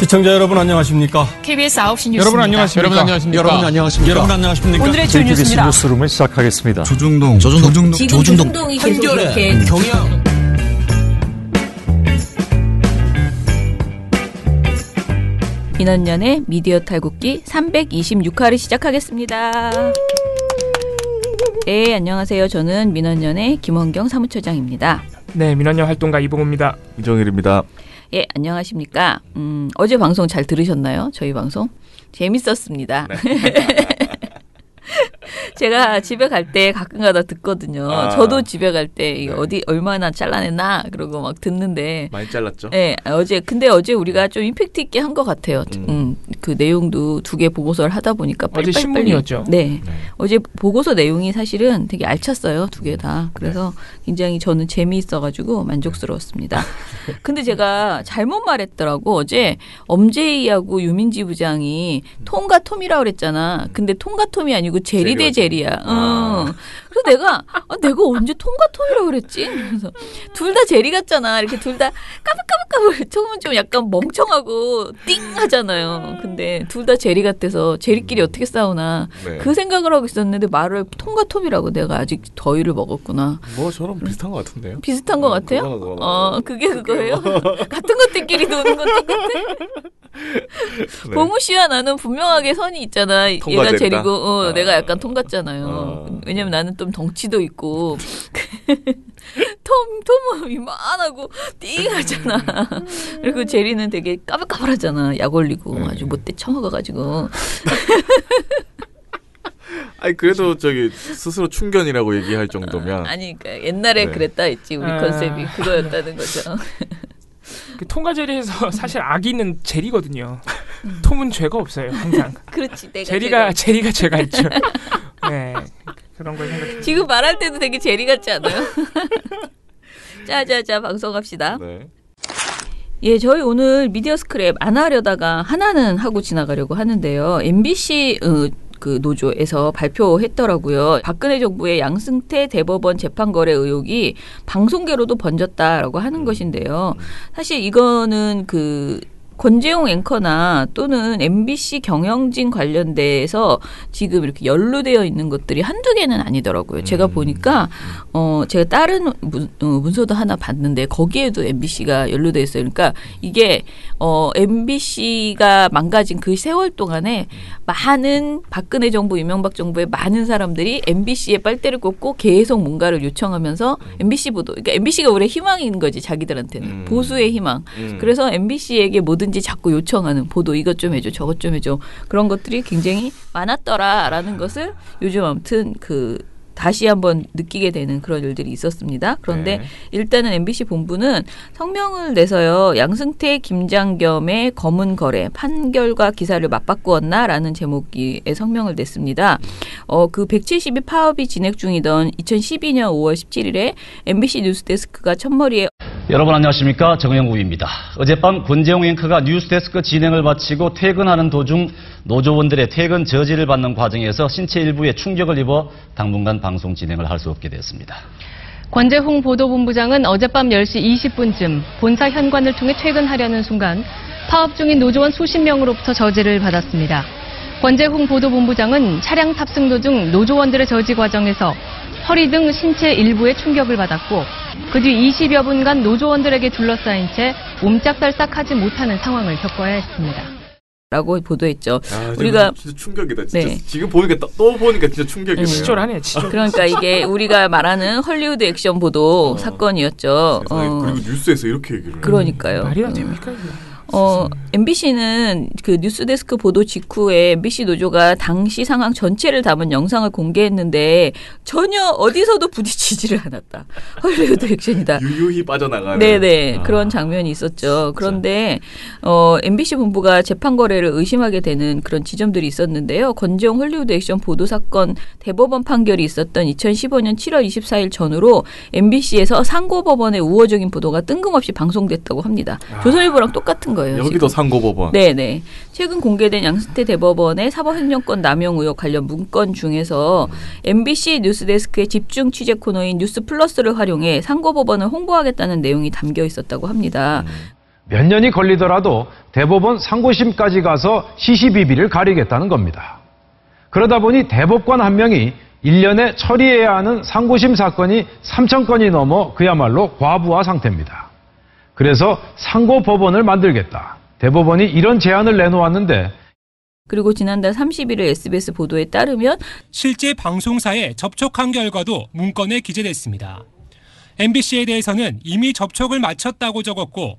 시청자 여러분 안녕하십니까? KBS 9시 뉴스입니다. 여러분 안녕하십니까? 여러분 안녕하십니까? 오늘의 주 뉴스입니다. 뉴스룸을 시작하겠습니다. 조중동 한결의 경영. 민원연의 미디어 탈곡기 326화를 시작하겠습니다. 네, 안녕하세요. 저는 민원연의 김원경 사무처장입니다. 네, 민원연 활동가 이봉호입니다. 이정일입니다. 예, 안녕하십니까. 어제 방송 잘 들으셨나요? 저희 방송? 재밌었습니다. 네. 제가 집에 갈 때 가끔가다 듣거든요. 저도 집에 갈 때 어디 얼마나 잘라냈나 그러고 막 듣는데 많이 잘랐죠? 네, 근데 어제 우리가 좀 임팩트 있게 한 것 같아요. 그 내용도 두 개 보고서를 하다 보니까 어제 신문이었죠? 네. 어제 보고서 내용이 사실은 되게 알찼어요. 두 개 다. 그래서 굉장히 저는 재미있어가지고 만족스러웠습니다. 근데 제가 잘못 말했더라고. 어제 엄제이하고 유민지 부장이 톰과 톰이라고 그랬잖아. 근데 톰과 톰이 아니고 제리 대 제리야. 그래서 내가 언제 톰과 톰이라고 그랬지? 그래서 둘 다 제리 같잖아. 이렇게 둘 다 까불까불까불. 톰은 좀 약간 멍청하고 띵 하잖아요. 근데 둘 다 제리 같아서 제리끼리 어떻게 싸우나 그 생각을 하고 있었는데 말을 톰과 톰이라고 내가 아직 더위를 먹었구나. 뭐 저랑 비슷한 것 같은데요? 비슷한 것 같아요? 그게 그거예요? 같은 것들끼리 노는 것 똑같아? 네. 봉우 씨와 나는 분명하게 선이 있잖아. 얘가 제리고 내가 약간 톰 같잖아요. 왜냐면 나는 좀 덩치도 있고 톰은 이만하고 띵하잖아. 그리고 제리는 되게 까불까불하잖아. 약 올리고 아주 못돼 처먹어가지고. 아니 그래도 저기 스스로 충견이라고 얘기할 정도면 아니 그러니까 옛날에 그랬다 했지. 우리 컨셉이 그거였다는 거죠. 그 톰과 제리에서 사실 아기는 제리거든요. 톰은 죄가 없어요. 항상. 그렇지. 제리가 죄가 있죠. 네, 그런 걸 생각해. 지금 말할 때도 되게 제리 같지 않아요? 자 방송합시다. 네. 예, 저희 오늘 미디어 스크랩 안 하려다가 하나는 하고 지나가려고 하는데요. MBC 그 노조에서 발표했더라고요. 박근혜 정부의 양승태 대법원 재판거래 의혹이 방송계로도 번졌다라고 하는 것인데요. 사실 이거는 그 권재용 앵커나 또는 MBC 경영진 관련돼서 지금 이렇게 연루되어 있는 것들이 한두 개는 아니더라고요. 제가 보니까 제가 다른 문서도 하나 봤는데 거기에도 MBC가 연루되어 있어요. 그러니까 이게 MBC가 망가진 그 세월 동안에 많은 박근혜 정부, 이명박 정부의 많은 사람들이 MBC에 빨대를 꽂고 계속 뭔가를 요청하면서 MBC 보도, 그러니까 MBC가 우리의 희망인 거지, 자기들한테는. 보수의 희망. 그래서 MBC에게 뭐든지 자꾸 요청하는 보도, 이것 좀 해줘, 저것 좀 해줘. 그런 것들이 굉장히 많았더라라는 것을 요즘 아무튼 다시 한번 느끼게 되는 그런 일들이 있었습니다. 그런데 일단은 MBC 본부는 성명을 내서요. 양승태, 김장겸의 검은 거래, 판결과 기사를 맞바꾸었나라는 제목의 성명을 냈습니다. 그 172 파업이 진행 중이던 2012년 5월 17일에 MBC 뉴스데스크가 첫머리에 여러분 안녕하십니까, 정영국입니다. 어젯밤 권재용 앵커가 뉴스데스크 진행을 마치고 퇴근하는 도중 노조원들의 퇴근 저지를 받는 과정에서 신체 일부에 충격을 입어 당분간 방송 진행을 할 수 없게 되었습니다. 권재홍 보도본부장은 어젯밤 10시 20분쯤 본사 현관을 통해 퇴근하려는 순간 파업 중인 노조원 수십 명으로부터 저지를 받았습니다. 권재홍 보도본부장은 차량 탑승 도중 노조원들의 저지 과정에서 허리 등 신체 일부에 충격을 받았고 그 뒤 20여 분간 노조원들에게 둘러싸인 채 옴짝달싹하지 못하는 상황을 겪어야 했습니다. 라고 보도했죠. 우리가 진짜 충격이다. 진짜 지금 보니까 또 보니까 진짜 충격이네요. 치졸하네. 그러니까 이게 우리가 말하는 헐리우드 액션 보도 사건이었죠. 그리고 뉴스에서 이렇게 얘기를. 그러니까요. 말이 안 됩니까? MBC는 그 뉴스데스크 보도 직후에 MBC 노조가 당시 상황 전체를 담은 영상을 공개했는데 전혀 어디서도 부딪히지를 않았다. 헐리우드 액션이다. 유유히 빠져나가는. 네네. 그런 장면이 있었죠. 그런데 MBC 본부가 재판 거래를 의심하게 되는 그런 지점들이 있었는데요. 권재용 헐리우드 액션 보도 사건 대법원 판결이 있었던 2015년 7월 24일 전후로 MBC에서 상고법원의 우호적인 보도가 뜬금없이 방송됐다고 합니다. 조선일보랑 똑같은 거예요. 여기도 상고법원. 네네. 최근 공개된 양승태 대법원의 사법행정권 남용 의혹 관련 문건 중에서 MBC 뉴스데스크의 집중 취재 코너인 뉴스 플러스를 활용해 상고법원을 홍보하겠다는 내용이 담겨 있었다고 합니다. 몇 년이 걸리더라도 대법원 상고심까지 가서 시시비비를 가리겠다는 겁니다. 그러다 보니 대법관 한 명이 1년에 처리해야 하는 상고심 사건이 3,000건이 넘어 그야말로 과부하 상태입니다. 그래서 상고법원을 만들겠다. 대법원이 이런 제안을 내놓았는데, 그리고 지난달 31일 SBS 보도에 따르면 실제 방송사에 접촉한 결과도 문건에 기재됐습니다. MBC에 대해서는 이미 접촉을 마쳤다고 적었고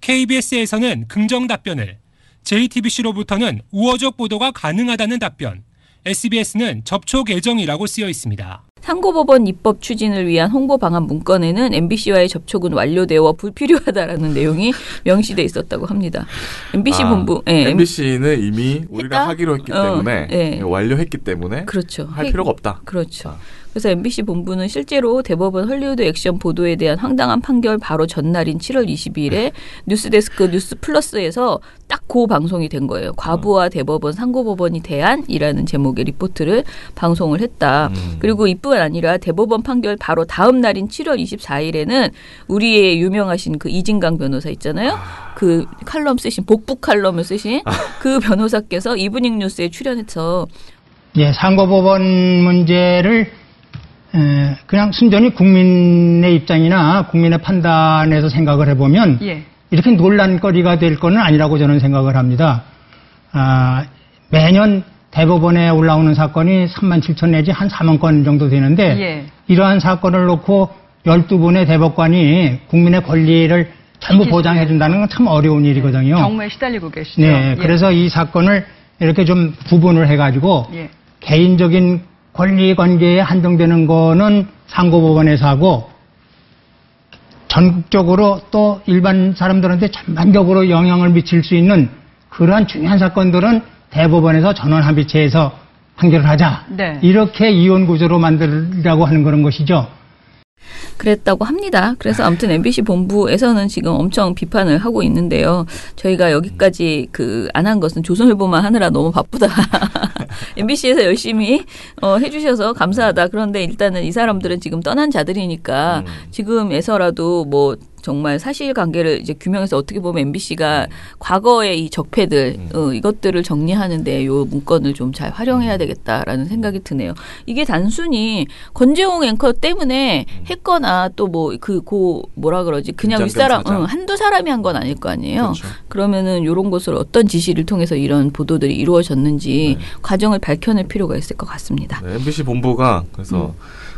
KBS에서는 긍정 답변을, JTBC로부터는 우호적 보도가 가능하다는 답변, SBS는 접촉 예정이라고 쓰여 있습니다. 상고법원 입법 추진을 위한 홍보 방안 문건에는 MBC와의 접촉은 완료되어 불필요하다라는 내용이 명시돼 있었다고 합니다. MBC 본부, MBC는 이미 우리가 했다? 하기로 했기 때문에 완료했기 때문에 그렇죠. 할 필요가 없다. 그렇죠. 그래서 MBC 본부는 실제로 대법원 헐리우드 액션 보도에 대한 황당한 판결 바로 전날인 7월 22일에 뉴스데스크 뉴스 플러스에서 딱 그 방송이 된 거예요. 과부하 대법원 상고법원이 대안이라는 제목의 리포트를 방송을 했다. 그리고 이뿐 아니라 대법원 판결 바로 다음 날인 7월 24일에는 우리의 유명하신 그 이진강 변호사 있잖아요. 그 칼럼 쓰신, 복부 칼럼을 쓰신 그 변호사께서 이브닝 뉴스에 출연해서 상고법원 문제를 그냥 순전히 국민의 입장이나 국민의 판단에서 생각을 해보면 이렇게 논란거리가 될 거는 아니라고 저는 생각을 합니다. 매년 대법원에 올라오는 사건이 37,000 내지 한 4만 건 정도 되는데 이러한 사건을 놓고 12분의 대법관이 국민의 권리를 전부 보장해 준다는 건 참 어려운 일이거든요. 경무에 시달리고 계시죠. 네, 그래서 이 사건을 이렇게 좀 구분을 해가지고 개인적인 권리 관계에 한정되는 거는 상고법원에서 하고 전국적으로 또 일반 사람들한테 전반적으로 영향을 미칠 수 있는 그러한 중요한 사건들은 대법원에서 전원 합의체에서 판결을 하자. 이렇게 이혼 구조로 만들려고 하는 그런 것이죠. 그랬다고 합니다. 그래서 아무튼 MBC 본부에서는 지금 엄청 비판을 하고 있는데요. 저희가 여기까지 안 한 것은 조선일보만 하느라 너무 바쁘다. MBC에서 열심히 해주셔서 감사하다. 그런데 일단은 이 사람들은 지금 떠난 자들이니까 지금에서라도 뭐 정말 사실관계를 이제 규명해서 어떻게 보면 MBC가 과거의 이 적폐들 이것들을 정리하는데 요 문건을 좀 잘 활용해야 되겠다라는 생각이 드네요. 이게 단순히 권재홍 앵커 때문에 했거나 또 뭐 뭐라 그러지 그냥 윗사람 한두 사람이 한 건 아닐 거 아니에요. 그렇죠. 그러면은 요런 것을 어떤 지시를 통해서 이런 보도들이 이루어졌는지 과정을 밝혀낼 필요가 있을 것 같습니다. MBC 본부가 그래서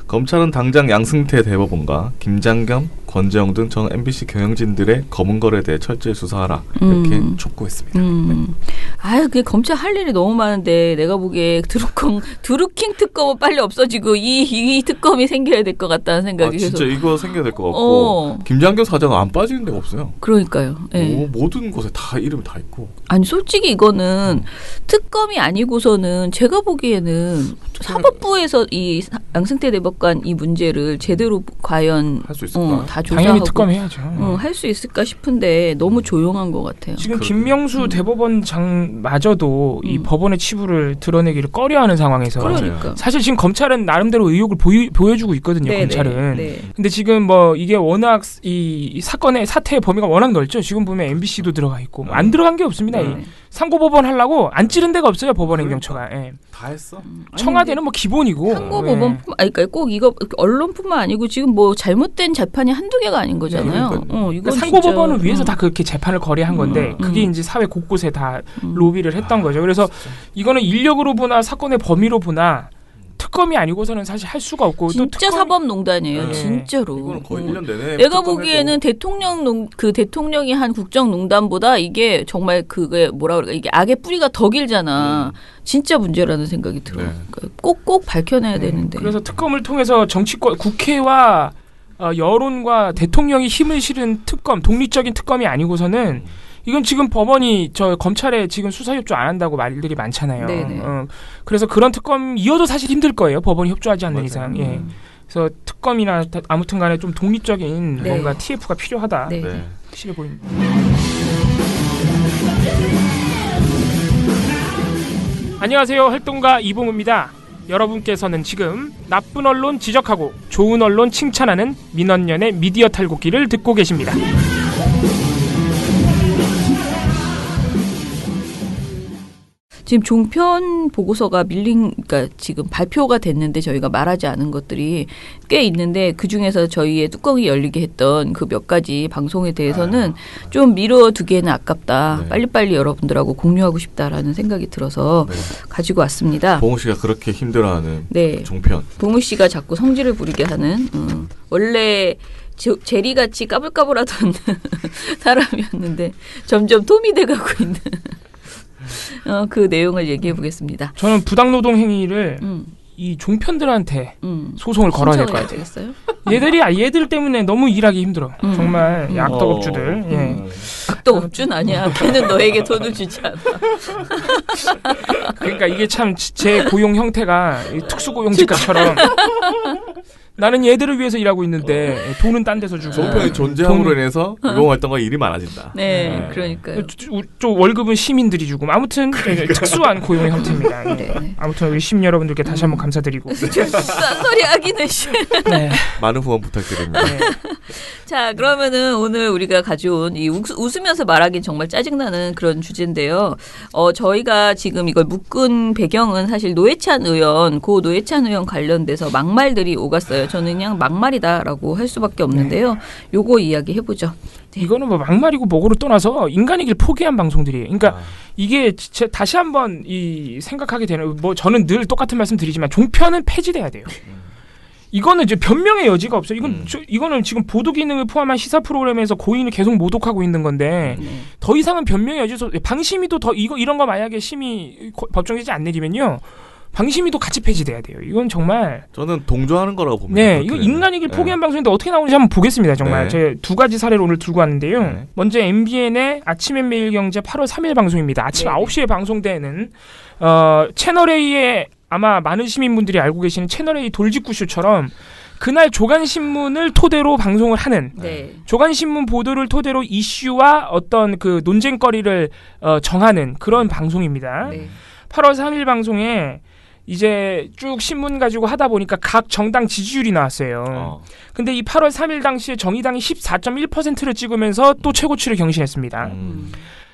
검찰은 당장 양승태 대법원과 김장겸, 권재영 등 전 MBC 경영진들의 검은 거래에 대해 철저히 수사하라 이렇게 촉구했습니다. 그게 검찰 할 일이 너무 많은데 내가 보기에 드루킹 특검은 빨리 없어지고 이 특검이 생겨야 될 것 같다는 생각이 진짜 계속. 이거 생겨야 될 것 같고 김장겸 사장은 안 빠지는 데가 없어요. 그러니까요. 모든 곳에 다 이름이 다 있고. 아니 솔직히 이거는 특검이 아니고서는 제가 보기에는 사법부에서 이 양승태 대법관 이 문제를 제대로 과연 할 수 있을까? 다 당연히 조사하고 특검해야죠. 할 수 있을까 싶은데 너무 조용한 것 같아요. 지금 김명수 대법원장마저도 이 법원의 치부를 드러내기를 꺼려하는 상황에서 그러니까. 사실 지금 검찰은 나름대로 의혹을 보여주고 있거든요. 검찰은. 근데 지금 뭐 이게 워낙 이 사태의 범위가 워낙 넓죠. 지금 보면 MBC도 들어가 있고 안 들어간 게 없습니다. 상고법원 하려고 안 찌른 데가 없어요. 법원행정처가. 다 했어. 청와대는 뭐 기본이고. 상고법원 그러니까 꼭 이거 언론뿐만 아니고 지금 뭐 잘못된 재판이 한두 개가 아닌 거잖아요. 그러니까 상고법원을 위해서 다 그렇게 재판을 거래한 건데 그게 이제 사회 곳곳에 다 로비를 했던 거죠. 그래서 이거는 인력으로 보나 사건의 범위로 보나 특검이 아니고서는 사실 할 수가 없고 진짜 사법농단이에요. 진짜로. 이거는 거의 1년 내내 내가 보기에는 대통령이 한 국정농단보다 이게 정말 그게 뭐라 그럴까 이게 악의 뿌리가 더 길잖아. 진짜 문제라는 생각이 들어요. 그러니까 꼭 밝혀내야 되는데. 그래서 특검을 통해서 정치권 국회와 여론과 대통령이 힘을 실은 특검, 독립적인 특검이 아니고서는 이건 지금 법원이 검찰에 지금 수사 협조 안 한다고 말들이 많잖아요. 그래서 그런 특검이어도 사실 힘들 거예요. 법원이 협조하지 않는 이상. 그래서 특검이나 아무튼간에 좀 독립적인 뭔가 TF가 필요하다. 확실해 보입니다. 안녕하세요. 활동가 이봉우입니다. 여러분께서는 지금 나쁜 언론 지적하고 좋은 언론 칭찬하는 민원연의 미디어 탈곡기를 듣고 계십니다. 지금 종편 보고서가 그러니까 지금 발표가 됐는데 저희가 말하지 않은 것들이 꽤 있는데 그 중에서 저희의 뚜껑이 열리게 했던 그 몇 가지 방송에 대해서는 좀 미뤄두기에는 아깝다. 네. 빨리빨리 여러분들하고 공유하고 싶다라는 생각이 들어서 가지고 왔습니다. 봉우 씨가 그렇게 힘들어하는 네. 종편. 봉우 씨가 자꾸 성질을 부리게 하는 원래 제리같이 까불까불하던 사람이었는데 점점 톰이 돼가고 있는 그 내용을 얘기해 보겠습니다. 저는 부당노동 행위를 이 종편들한테 소송을 걸어야 될 것 같아요. 되겠어요? 얘들 때문에 너무 일하기 힘들어. 정말 악덕업주들. 예. 악덕업주는 아니야. 걔는 너에게 돈을 주지 않아. 그러니까 이게 참 제 고용 형태가 특수고용직가처럼 나는 얘들을 위해서 일하고 있는데 돈은 딴 데서 주고. 종편의 존재함으로 인해서 유공활동과 일이 많아진다. 네, 그러니까요. 좀 월급은 시민들이 주고 아무튼 특수한 고용 형태입니다. 네. 아무튼 우리 시민 여러분들께 다시 한번 감사드리고. 딴 소리 하기는 네. 많은 후원 부탁드립니다. 네. 자, 그러면은 오늘 우리가 가져온 이 웃으면서 말하긴 정말 짜증나는 그런 주제인데요. 저희가 지금 이걸 묶은 배경은 사실 노회찬 의원, 고 노회찬 의원 관련돼서 막말들이 오갔어요. 저는 그냥 막말이다라고 할 수밖에 없는데요. 요거 이야기 해보죠. 네. 이거는 뭐 막말이고 뭐고를 떠나서 인간이길 포기한 방송들이에요. 그러니까 이게 다시 한번 생각하게 되는 뭐 저는 늘 똑같은 말씀 드리지만 종편은 폐지돼야 돼요. 이거는 이제 변명의 여지가 없어요. 이거는 지금 보도 기능을 포함한 시사 프로그램에서 고인을 계속 모독하고 있는 건데 더 이상은 변명의 여지서 방심위도 이런 거 만약에 심의 법정되지 안 내리면요. 방심위도 같이 폐지돼야 돼요. 이건 정말 저는 동조하는 거라고 봅니다. 네, 이거 인간이길 포기한 방송인데 어떻게 나오는지 한번 보겠습니다. 정말 제 두 가지 사례를 오늘 들고 왔는데요. 먼저 MBN의 아침엔 매일경제 8월 3일 방송입니다. 아침 9시에 방송되는 채널A의 아마 많은 시민분들이 알고 계시는 채널A 돌직구쇼처럼 그날 조간신문을 토대로 방송을 하는 조간신문 보도를 토대로 이슈와 어떤 그 논쟁거리를 정하는 그런 방송입니다. 8월 3일 방송에 이제 쭉 신문 가지고 하다 보니까 각 정당 지지율이 나왔어요. 근데 이 8월 3일 당시에 정의당이 14.1%를 찍으면서 또 최고치를 경신했습니다.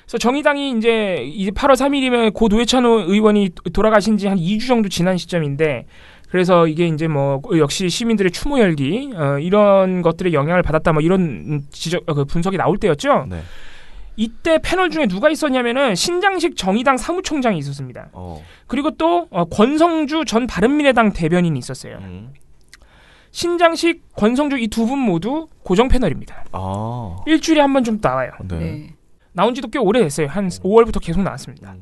그래서 정의당이 이제 8월 3일이면 고 노회찬 의원이 돌아가신 지 한 2주 정도 지난 시점인데 그래서 이게 이제 뭐 역시 시민들의 추모 열기 이런 것들의 영향을 받았다 뭐 이런 분석이 나올 때였죠. 네. 이때 패널 중에 누가 있었냐면은 신장식 정의당 사무총장이 있었습니다. 그리고 또 권성주 전 바른미래당 대변인이 있었어요. 신장식, 권성주 이 두 분 모두 고정 패널입니다. 일주일에 한 번 좀 나와요. 네. 나온 지도 꽤 오래됐어요. 한 5월부터 계속 나왔습니다.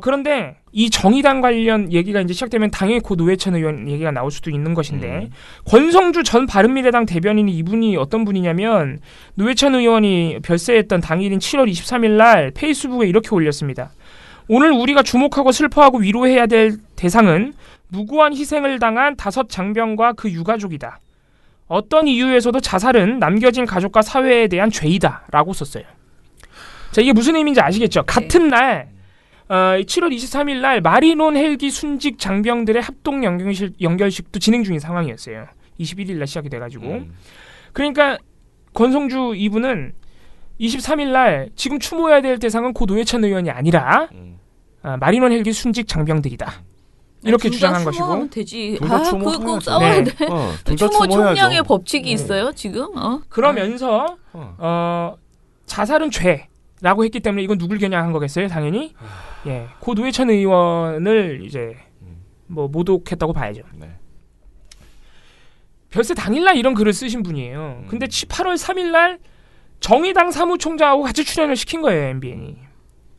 그런데 이 정의당 관련 얘기가 이제 시작되면 당연히 고 노회찬 의원 얘기가 나올 수도 있는 것인데 권성주 전 바른미래당 대변인이 이분이 어떤 분이냐면 노회찬 의원이 별세했던 당일인 7월 23일 날 페이스북에 이렇게 올렸습니다. 오늘 우리가 주목하고 슬퍼하고 위로해야 될 대상은 무고한 희생을 당한 5 장병과 그 유가족이다. 어떤 이유에서도 자살은 남겨진 가족과 사회에 대한 죄이다 라고 썼어요. 자, 이게 무슨 의미인지 아시겠죠? 같은 날 7월 23일 날 마리논 헬기 순직 장병들의 합동 연결식도 진행 중인 상황이었어요. 21일 날 시작이 돼가지고. 그러니까 권성주 이분은 23일 날 지금 추모해야 될 대상은 고 노회찬 의원이 아니라 마리논 헬기 순직 장병들이다. 이렇게 주장한 것이고. 되지. 그거 꼭 싸워야 돼. 추모 총량의 법칙이 네. 있어요 지금. 그러면서 자살은 죄라고 했기 때문에 이건 누굴 겨냥한 거겠어요? 당연히. 예, 고 노회찬 의원을 이제 뭐 모독했다고 봐야죠. 네. 별세 당일날 이런 글을 쓰신 분이에요. 근데 8월 3일날 정의당 사무총장하고 같이 출연을 시킨 거예요, MBN이.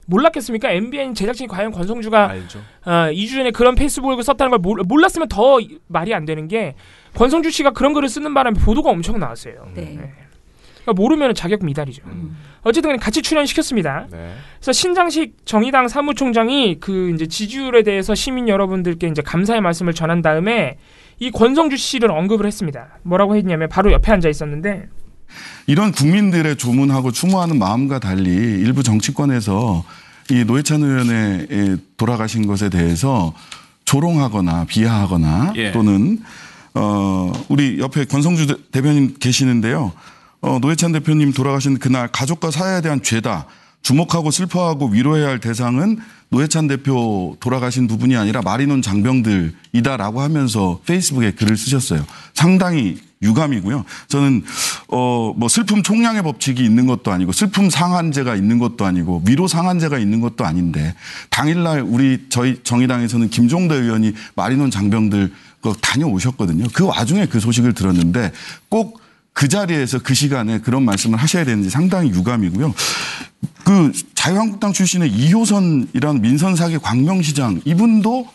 몰랐겠습니까? MBN 제작진이 과연 권성주가 2주 전에 그런 페이스북을 썼다는 걸 몰랐으면 더 말이 안 되는 게 권성주 씨가 그런 글을 쓰는 바람에 보도가 엄청 나왔어요. 네. 그러니까 모르면 자격 미달이죠. 어쨌든 같이 출연시켰습니다. 네. 그래서 신장식 정의당 사무총장이 그 이제 지지율에 대해서 시민 여러분들께 이제 감사의 말씀을 전한 다음에 이 권성주 씨를 언급을 했습니다. 뭐라고 했냐면 바로 옆에 앉아 있었는데 이런 국민들의 조문하고 추모하는 마음과 달리 일부 정치권에서 이 노회찬 의원의 돌아가신 것에 대해서 조롱하거나 비하하거나 또는 우리 옆에 권성주 대변인 계시는데요. 노회찬 대표님 돌아가신 그날 가족과 사회에 대한 죄다. 주목하고 슬퍼하고 위로해야 할 대상은 노회찬 대표 돌아가신 부분이 아니라 마리논 장병들이다라고 하면서 페이스북에 글을 쓰셨어요. 상당히 유감이고요. 저는 뭐 슬픔 총량의 법칙이 있는 것도 아니고 슬픔 상한제가 있는 것도 아니고 위로 상한제가 있는 것도 아닌데 당일날 저희 정의당에서는 김종대 의원이 마리논 장병들 다녀오셨거든요. 그 와중에 그 소식을 들었는데 꼭 그 자리에서 그 시간에 그런 말씀을 하셔야 되는지 상당히 유감이고요. 그 자유한국당 출신의 이효선이라는 민선사계 광명시장 이분도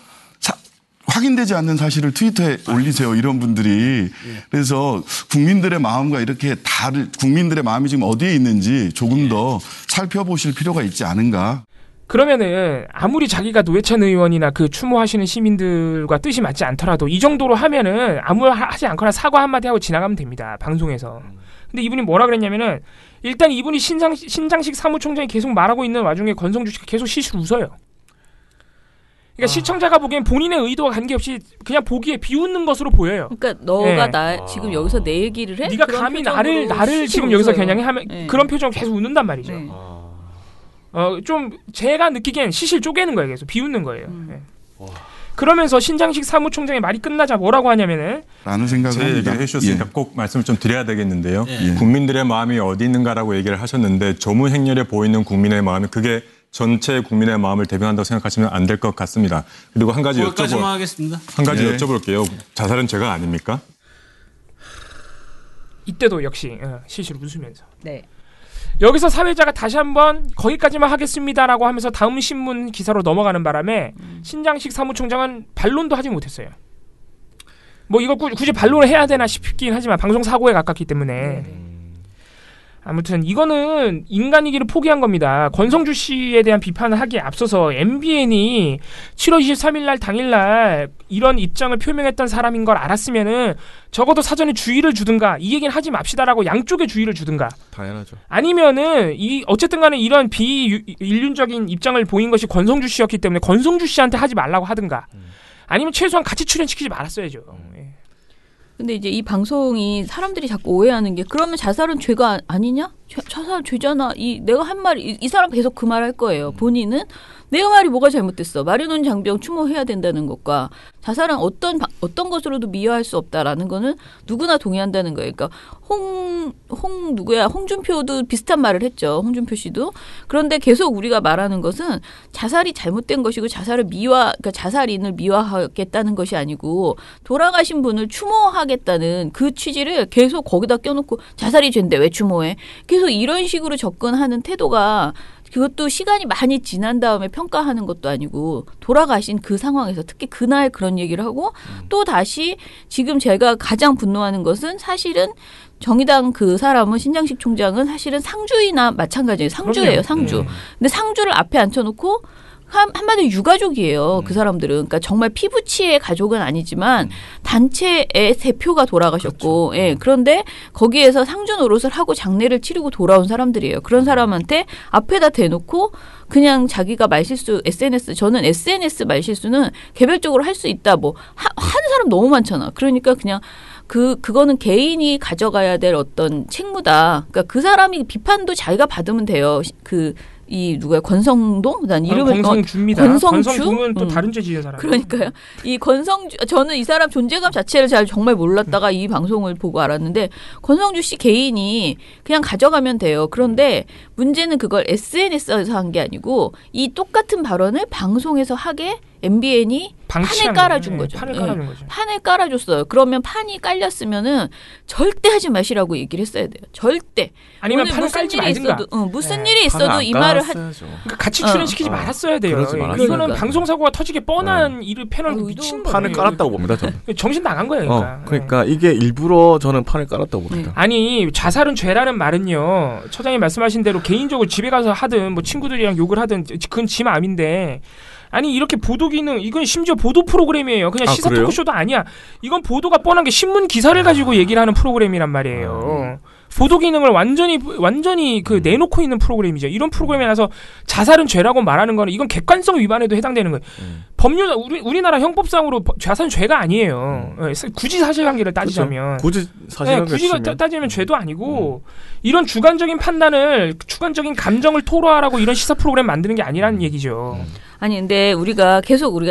확인되지 않는 사실을 트위터에 올리세요. 이런 분들이. 그래서 국민들의 마음과 이렇게 국민들의 마음이 지금 어디에 있는지 조금 더 살펴보실 필요가 있지 않은가. 그러면은 아무리 자기가 노회찬 의원이나 그 추모하시는 시민들과 뜻이 맞지 않더라도 이 정도로 하면은 아무 하지 않거나 사과 한마디 하고 지나가면 됩니다. 방송에서. 근데 이분이 뭐라 그랬냐면은 일단 이분이 신장식 사무총장이 계속 말하고 있는 와중에 권성주 씨가 계속 시시를 웃어요. 그러니까 시청자가 보기엔 본인의 의도와 관계없이 그냥 보기에 비웃는 것으로 보여요. 그러니까 너가 나 지금 여기서 내 얘기를 해? 네가 감히 나를 지금 여기서 겨냥해 하면 그런 표정 계속 웃는단 말이죠. 좀 제가 느끼기엔 시실 쪼개는 거예요. 계속 비웃는 거예요. 그러면서 신장식 사무총장의 말이 끝나자 뭐라고 하냐면은 라는 생각을 제 얘기를 해주셨으니까 꼭 말씀을 좀 드려야 되겠는데요. 국민들의 마음이 어디 있는가라고 얘기를 하셨는데 조문행렬에 보이는 국민의 마음이 그게 전체 국민의 마음을 대변한다고 생각하시면 안 될 것 같습니다. 그리고 한 가지 여쭤볼게요. 자살은 죄가 아닙니까? 이때도 역시 시시로 웃으면서. 네. 여기서 사회자가 다시 한번 거기까지만 하겠습니다라고 하면서 다음 신문 기사로 넘어가는 바람에 신장식 사무총장은 반론도 하지 못했어요. 뭐 이거 굳이 반론을 해야 되나 싶긴 하지만 방송 사고에 가깝기 때문에 아무튼 이거는 인간이기를 포기한 겁니다. 권성주 씨에 대한 비판을 하기에 앞서서 MBN이 7월 23일 날 당일날 이런 입장을 표명했던 사람인 걸 알았으면은 적어도 사전에 주의를 주든가 이 얘기는 하지 맙시다라고 양쪽에 주의를 주든가. 당연하죠. 아니면은 어쨌든 간에 이런 비인륜적인 입장을 보인 것이 권성주 씨였기 때문에 권성주 씨한테 하지 말라고 하든가. 아니면 최소한 같이 출연시키지 말았어야죠. 근데 이제 이 방송이 사람들이 자꾸 오해하는 게 그러면 자살은 죄가 아니냐? 자살 죄잖아. 내가 한 말이 이 사람 계속 그 말 할 거예요. 본인은 내가 말이 뭐가 잘못됐어. 마리논 장병 추모해야 된다는 것과 자살은 어떤 것으로도 미화할 수 없다라는 거는 누구나 동의한다는 거예요. 그러니까 홍준표도 비슷한 말을 했죠. 홍준표 씨도. 그런데 계속 우리가 말하는 것은 자살이 잘못된 것이고 그러니까 자살인을 미화하겠다는 것이 아니고 돌아가신 분을 추모하겠다는 그 취지를 계속 거기다 껴놓고 자살이 죄인데 왜 추모해? 계속 이런 식으로 접근하는 태도가 그것도 시간이 많이 지난 다음에 평가하는 것도 아니고 돌아가신 그 상황에서 특히 그날 그런 얘기를 하고 또 다시 지금 제가 가장 분노하는 것은 사실은 정의당 그 사람은 신장식 총장은 사실은 상주이나 마찬가지예요. 상주예요. 상주. 근데 상주를 앞에 앉혀놓고 한마디로 유가족이에요. 그 사람들은. 그러니까 정말 피부치의 가족은 아니지만 단체의 대표가 돌아가셨고 그렇죠. 예, 그런데 거기에서 상주 노릇을 하고 장례를 치르고 돌아온 사람들이에요. 그런 사람한테 앞에다 대놓고 그냥 자기가 말실수 저는 SNS 말실수는 개별적으로 할 수 있다. 뭐 하는 사람 너무 많잖아. 그러니까 그냥 그거는 개인이 가져가야 될 어떤 책무다. 그러니까 그 사람이 비판도 자기가 받으면 돼요. 누구야? 권성동? 난 이름을 권성주입니다. 권성중은 또 다른 죄 지은 사람. 그러니까요. 이 권성주 저는 이 사람 존재감 자체를 정말 몰랐다가 이 방송을 보고 알았는데 권성주 씨 개인이 그냥 가져가면 돼요. 그런데 문제는 그걸 SNS에서 한 게 아니고 이 똑같은 발언을 방송에서 하게 MBN이 판을 깔아준 거죠. 판을 깔아줬어요. 그러면 판이 깔렸으면은 절대 하지 마시라고 얘기를 했어야 돼요. 절대. 아니면 판을 깔지 말든가. 무슨 일이 있어도 이 말을 그러니까 같이 출연시키지 말았어야 돼요. 이거는 방송사고가 터지게 뻔한 일을 패널 미친 거예요. 판을 깔았다고 봅니다. 저는. 정신 나간 거예요. 그러니까 이게 일부러 저는 판을 깔았다고 봅니다. 아니 자살은 죄라는 말은요. 처장님 말씀하신 대로 개인적으로 집에 가서 하든 뭐 친구들이랑 욕을 하든 그건 지 마음인데 아니 이렇게 보도 기능 이건 심지어 보도 프로그램이에요. 그냥 시사 토크쇼도 아니야. 이건 보도가 뻔한 게 신문 기사를 가지고 얘기를 하는 프로그램이란 말이에요. 보도 기능을 완전히 그 내놓고 있는 프로그램이죠. 이런 프로그램에 나서 자살은 죄라고 말하는 거는 이건 객관성 위반에도 해당되는 거예요. 법률 우리나라 형법상으로 자살은 죄가 아니에요. 굳이 사실관계를 따지자면 굳이 사실관계를 따지면 죄도 아니고 이런 주관적인 판단을 주관적인 감정을 토로하라고 이런 시사 프로그램 만드는 게 아니라는 얘기죠. 아니 근데 우리가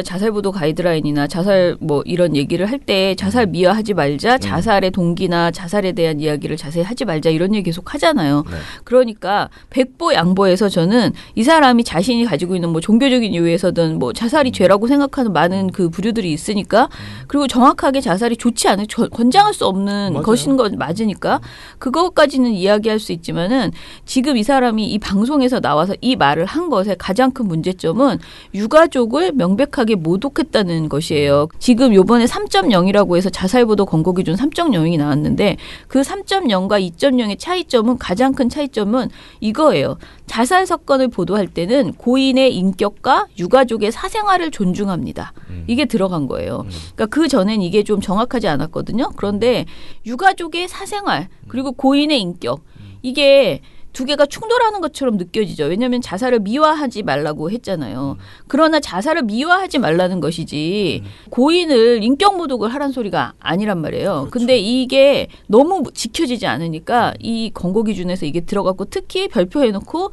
자살보도 가이드라인이나 자살 뭐 이런 얘기를 할 때 자살 미화하지 말자, 자살의 동기나 자살에 대한 이야기를 자세히 하지 말자 이런 얘기 계속 하잖아요. 네. 그러니까 백보양보해서 저는 이 사람이 자신이 가지고 있는 뭐 종교적인 이유에서든 뭐 자살이 죄라고 생각하는 많은 그 부류들이 있으니까 그리고 정확하게 자살이 좋지 않은 권장할 수 없는 맞아요. 것인 건 맞으니까 그것까지는 이야기할 수 있지만은 지금 이 사람이 이 방송에서 나와서 이 말을 한 것의 가장 큰 문제점은 유가족을 명백하게 모독했다는 것이에요. 지금 요번에 3.0이라고 해서 자살보도 권고기준 3.0이 나왔는데 그 3.0과 2.0의 차이점은 가장 큰 차이점은 이거예요. 자살 사건을 보도할 때는 고인의 인격과 유가족의 사생활을 존중합니다. 이게 들어간 거예요. 그러니까 그 전엔 이게 좀 정확하지 않았거든요. 그런데 유가족의 사생활 그리고 고인의 인격 이게 두 개가 충돌하는 것처럼 느껴지죠. 왜냐하면 자살을 미화하지 말라고 했잖아요. 그러나 자살을 미화하지 말라는 것이지 고인을 인격 모독을 하란 소리가 아니란 말이에요. 그렇죠. 근데 이게 너무 지켜지지 않으니까 이 권고 기준에서 이게 들어갔고 특히 발표해놓고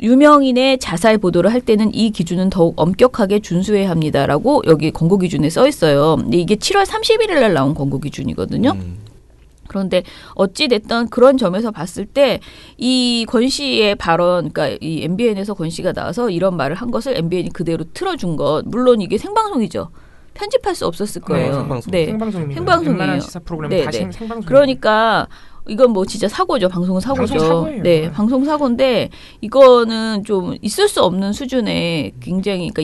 유명인의 자살 보도를 할 때는 이 기준은 더욱 엄격하게 준수해야 합니다라고 여기 권고 기준에 써 있어요. 근데 이게 7월 31일 날 나온 권고 기준이거든요. 그런데 어찌 됐든 그런 점에서 봤을 때 이 권 씨의 발언, 그러니까 이 MBN에서 권 씨가 나와서 이런 말을 한 것을 MBN이 그대로 틀어준 것, 물론 이게 생방송이죠. 편집할 수 없었을 거예요. 생방송. 네, 생방송입니다. 생방송이에요. 시사 프로그램 네, 다시 네. 생방송. 그러니까 이건 뭐 진짜 사고죠. 방송은 사고죠. 방송 사고예요. 네, 방송 사고인데 이거는 좀 있을 수 없는 수준의 굉장히 그러니까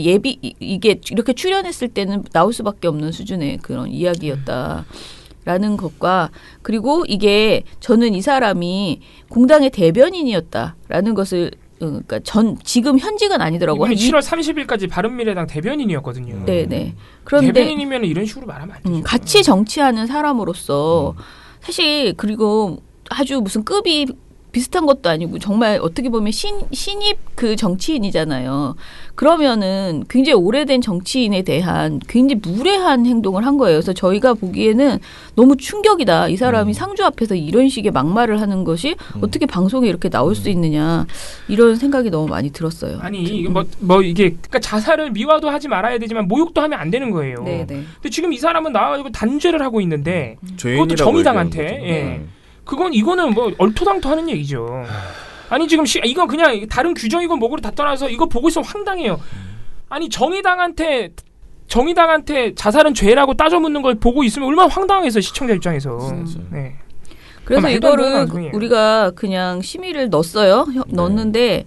이게 이렇게 출연했을 때는 나올 수밖에 없는 수준의 그런 이야기였다. 라는 것과 그리고 이게 저는 이 사람이 공당의 대변인이었다라는 것을 그러니까 지금 현직은 아니더라고요. 7월 30일까지 바른미래당 대변인이었거든요. 네네. 그런데 대변인이면 이런 식으로 말하면 안 되죠. 같이 정치하는 사람으로서 사실 그리고 아주 무슨 급이 비슷한 것도 아니고 정말 어떻게 보면 신입 그 정치인이잖아요. 그러면은 굉장히 오래된 정치인에 대한 굉장히 무례한 행동을 한 거예요. 그래서 저희가 보기에는 너무 충격이다. 이 사람이 상주 앞에서 이런 식의 막말을 하는 것이 어떻게 방송에 이렇게 나올 수 있느냐 이런 생각이 너무 많이 들었어요. 아니 이게 뭐 이게 그러니까 자살을 미화도 하지 말아야 되지만 모욕도 하면 안 되는 거예요. 네네. 근데 지금 이 사람은 나와가지고 단죄를 하고 있는데 그것도 정의당한테. 이거는 뭐 얼토당토 하는 얘기죠. 아니 지금 이건 그냥 다른 규정이고 뭐고를 다 떠나서 이거 보고 있으면 황당해요. 아니 정의당한테 자살은 죄라고 따져 묻는 걸 보고 있으면 얼마나 황당해서 시청자 입장에서. 네. 그래서 이거를 우리가 그냥 심의를 넣었어요. 넣었는데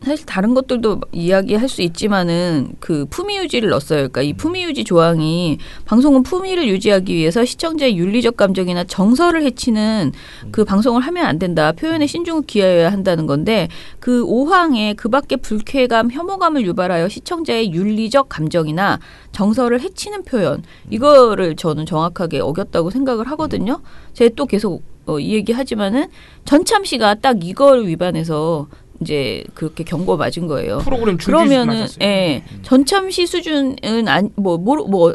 사실 다른 것들도 이야기할 수 있지만은 그 품위 유지를 넣었어요. 그러니까 이 품위 유지 조항이 방송은 품위를 유지하기 위해서 시청자의 윤리적 감정이나 정서를 해치는 그 방송을 하면 안 된다. 표현의 신중을 기하여야 한다는 건데 그 5항에 그밖에 불쾌감, 혐오감을 유발하여 시청자의 윤리적 감정이나 정서를 해치는 표현 이거를 저는 정확하게 어겼다고 생각을 하거든요. 제가 또 계속 이 얘기하지만은 전참 씨가 딱 이걸 위반해서 이제 그렇게 경고 맞은 거예요. 프로그램 그러면은 전참시 수준은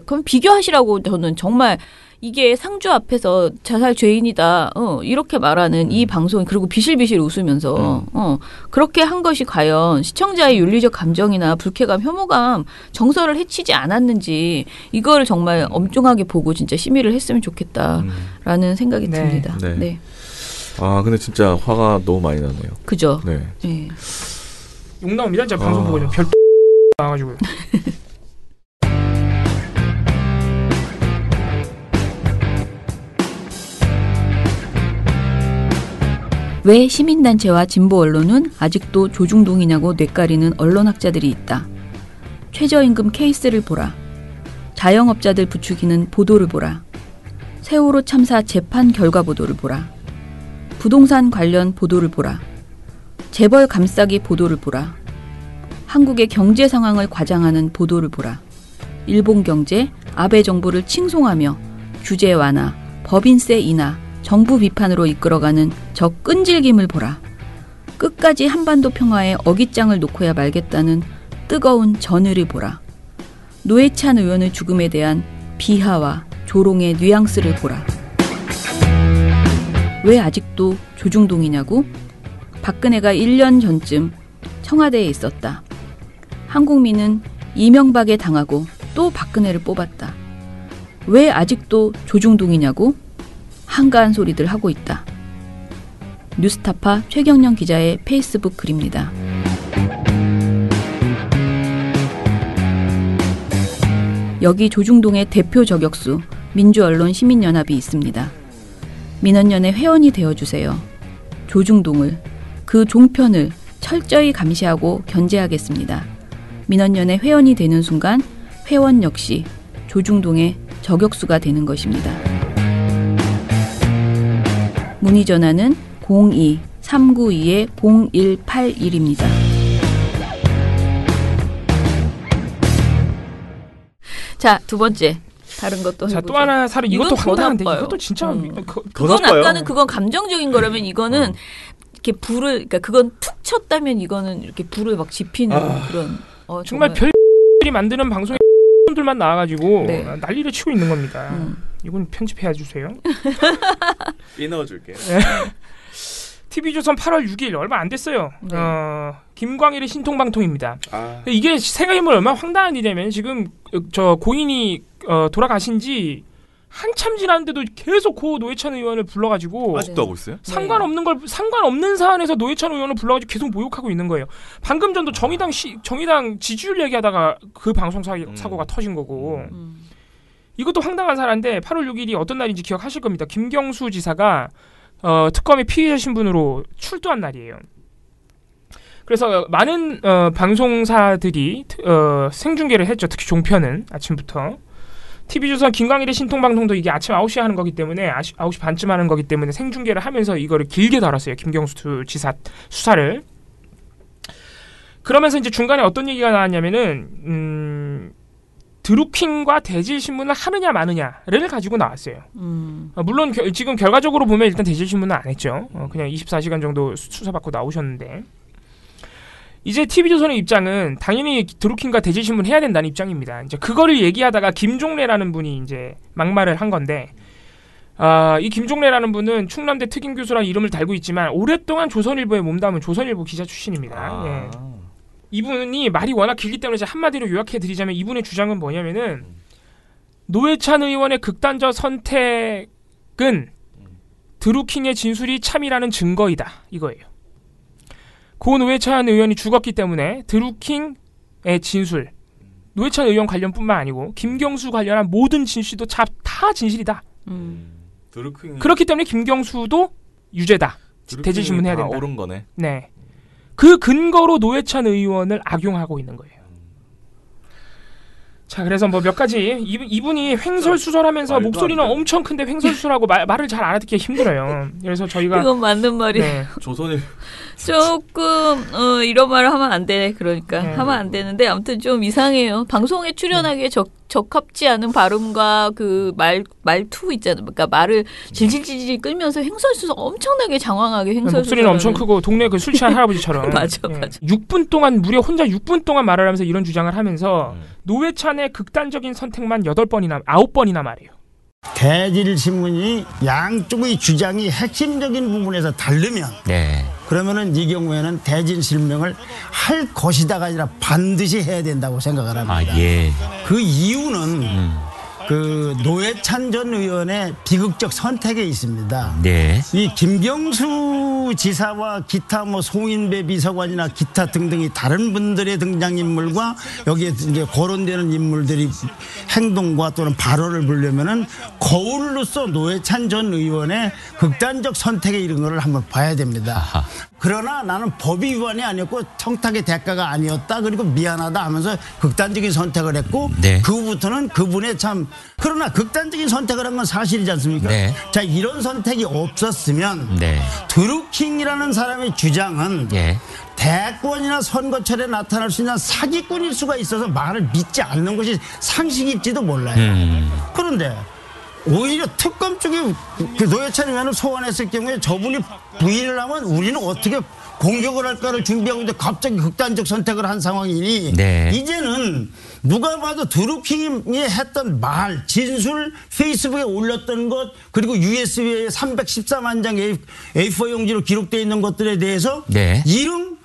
그럼 비교하시라고 저는 정말 이게 상주 앞에서 자살 죄인이다. 이렇게 말하는 이 방송 그리고 비실비실 웃으면서 그렇게 한 것이 과연 시청자의 윤리적 감정이나 불쾌감, 혐오감, 정서를 해치지 않았는지 이걸 정말 엄중하게 보고 진짜 심의를 했으면 좋겠다라는 생각이 듭니다. 네. 아 근데 진짜 화가 너무 많이 나네요. 그죠? 네. 욕 나옵니다. 제가 방송 보고 별 나와가지고요. 왜 시민단체와 진보 언론은 아직도 조중동이냐고 뇌까리는 언론학자들이 있다. 최저임금 케이스를 보라. 자영업자들 부추기는 보도를 보라. 세월호 참사 재판 결과 보도를 보라. 부동산 관련 보도를 보라. 재벌 감싸기 보도를 보라. 한국의 경제 상황을 과장하는 보도를 보라. 일본 경제, 아베 정부를 칭송하며 규제 완화, 법인세 인하, 정부 비판으로 이끌어가는 저 끈질김을 보라. 끝까지 한반도 평화에 어깃장을 놓고야 말겠다는 뜨거운 전의를 보라. 노회찬 의원의 죽음에 대한 비하와 조롱의 뉘앙스를 보라. 왜 아직도 조중동이냐고? 박근혜가 1년 전쯤 청와대에 있었다. 한국민은 이명박에 당하고 또 박근혜를 뽑았다. 왜 아직도 조중동이냐고? 한가한 소리들 하고 있다. 뉴스타파 최경영 기자의 페이스북 글입니다. 여기 조중동의 대표 저격수 민주언론시민연합이 있습니다. 민언연의 회원이 되어주세요. 조중동을, 그 종편을 철저히 감시하고 견제하겠습니다. 민언연의 회원이 되는 순간 회원 역시 조중동의 저격수가 되는 것입니다. 문의 전화는 02-392-0181입니다. 자, 두 번째. 다른 것도 자, 또 하나 사례. 이것도 황당한데 이것도 진짜 그건 아까는 그건 감정적인 거라면 이거는 이렇게 불을, 그러니까 그건 툭 쳤다면 이거는 이렇게 불을 막 지피는 그런 정말 별들이 만드는 방송에 들만 나와가지고 네. 난리를 치고 있는 겁니다. 이건 편집해 주세요. 이 넣어줄게. TV조선 8월 6일 얼마 안 됐어요. 네. 김광일의 신통방통입니다. 이게 생각해보면 얼마나 황당한 일이냐면 지금 저 고인이 돌아가신 지 한참 지났는데도 계속 고 노회찬 의원을 불러가지고 아직도 하고 있어요? 상관없는 사안에서 노회찬 의원을 불러가지고 계속 모욕하고 있는 거예요. 방금 전도 정의당 지지율 얘기하다가 그 방송 사고가 터진 거고. 이것도 황당한 사안인데 8월 6일이 어떤 날인지 기억하실 겁니다. 김경수 지사가 특검의 피의자 신분으로 출두한 날이에요. 그래서 많은 방송사들이 생중계를 했죠. 특히 종편은 아침부터. TV조선 김광일의 신통방송도 이게 아침 9시에 하는 거기 때문에 9시 반쯤 하는 거기 때문에 생중계를 하면서 이거를 길게 다뤘어요. 김경수 지사 수사를. 그러면서 이제 중간에 어떤 얘기가 나왔냐면은 드루킹과 대질신문을 하느냐 마느냐를 가지고 나왔어요. 물론 지금 결과적으로 보면 일단 대질신문은 안 했죠. 그냥 24시간 정도 수사받고 나오셨는데 이제 TV조선의 입장은 당연히 드루킹과 대질신문 해야 된다는 입장입니다. 이제 그거를 얘기하다가 김종래라는 분이 이제 막말을 한 건데 이 김종래라는 분은 충남대 특임교수라는 이름을 달고 있지만 오랫동안 조선일보에 몸담은 조선일보 기자 출신입니다. 예. 이분이 말이 워낙 길기 때문에 이제 한마디로 요약해드리자면 이분의 주장은 뭐냐면은 노회찬 의원의 극단적 선택은 드루킹의 진술이 참이라는 증거이다. 이거예요. 고 노회찬 의원이 죽었기 때문에 드루킹의 진술, 노회찬 의원 관련뿐만 아니고 김경수 관련한 모든 진술도 다 진실이다. 그렇기 때문에 김경수도 유죄다. 대질신문 해야 된다. 옳은 거네. 네. 그 근거로 노회찬 의원을 악용하고 있는 거예요. 자, 그래서 뭐 몇 가지 이분이 횡설수설하면서 목소리는 엄청 큰데 횡설수설하고 말을 잘 알아듣기가 힘들어요. 그래서 저희가 그건 맞는 말이에요. 네. 조선일 조금 이런 말을 하면 안 돼. 그러니까 하면 안 되는데 아무튼 좀 이상해요. 방송에 출연하기에 적합지 않은 발음과 그 말투 있잖아요. 그러니까 말을 질질질질 끌면서 횡설수설 엄청나게 장황하게 횡설수설. 목소리는 엄청 크고 동네 그 술 취한 할아버지처럼. 맞아. 6분 동안 무려 혼자 6분 동안 말을 하면서 이런 주장을 하면서 노회찬의 극단적인 선택만 9번이나 말해요. 대질신문이 양쪽의 주장이 핵심적인 부분에서 다르면 그러면은 이 경우에는 대질신명을 할 것이다가 아니라 반드시 해야 된다고 생각을 합니다. 그 이유는 그 노회찬 전 의원의 비극적 선택에 있습니다. 이 김경수 지사와 기타 뭐 송인배 비서관이나 기타 등등이 다른 분들의 등장인물과 여기에 이제 거론되는 인물들이 행동과 또는 발언을 보려면은 거울로서 노회찬 전 의원의 극단적 선택에 이른 거를 한번 봐야 됩니다. 그러나 나는 법 위반이 아니었고 청탁의 대가가 아니었다. 그리고 미안하다 하면서 극단적인 선택을 했고 그 후부터는 그분의 참 그러나 극단적인 선택을 한 건 사실이지 않습니까? 자, 이런 선택이 없었으면 드루킹이라는 사람의 주장은 대권이나 선거철에 나타날 수 있는 사기꾼일 수가 있어서 말을 믿지 않는 것이 상식일지도 몰라요. 그런데 오히려 특검 쪽이 그 노회찬 의원을 소환했을 경우에 저분이 부인을 하면 우리는 어떻게 공격을 할까를 준비하고 있는데 갑자기 극단적 선택을 한 상황이니 네. 이제는 누가 봐도 드루킹이 했던 말, 진술, 페이스북에 올렸던 것 그리고 USB에 314만 장 A4 용지로 기록되어 있는 것들에 대해서 네. 이름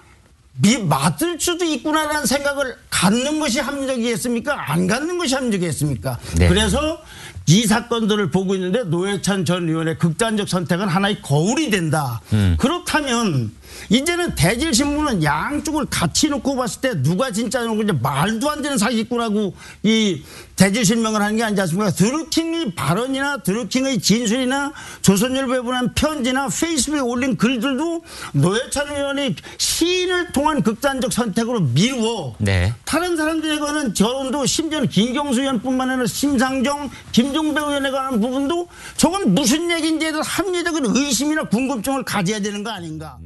맞을 수도 있구나라는 생각을 갖는 것이 합리적이겠습니까? 안 갖는 것이 합리적이겠습니까? 네. 그래서 이 사건들을 보고 있는데 노회찬 전 의원의 극단적 선택은 하나의 거울이 된다. 그렇다면 이제는 대질신문은 양쪽을 같이 놓고 봤을 때 누가 진짜 이제 말도 안 되는 사기꾼하고 이 대질신명을 하는 게 아니지 않습니까? 드루킹의 발언이나 드루킹의 진술이나 조선일보에 보낸 편지나 페이스북에 올린 글들도 노회찬 의원이 시인을 통한 극단적 선택으로 미루어 네. 다른 사람들에 관한 결론도 심지어는 김경수 의원뿐만 아니라 심상정, 김종배 의원에 관한 부분도 저건 무슨 얘기인지에 대해서 합리적인 의심이나 궁금증을 가져야 되는 거 아닌가?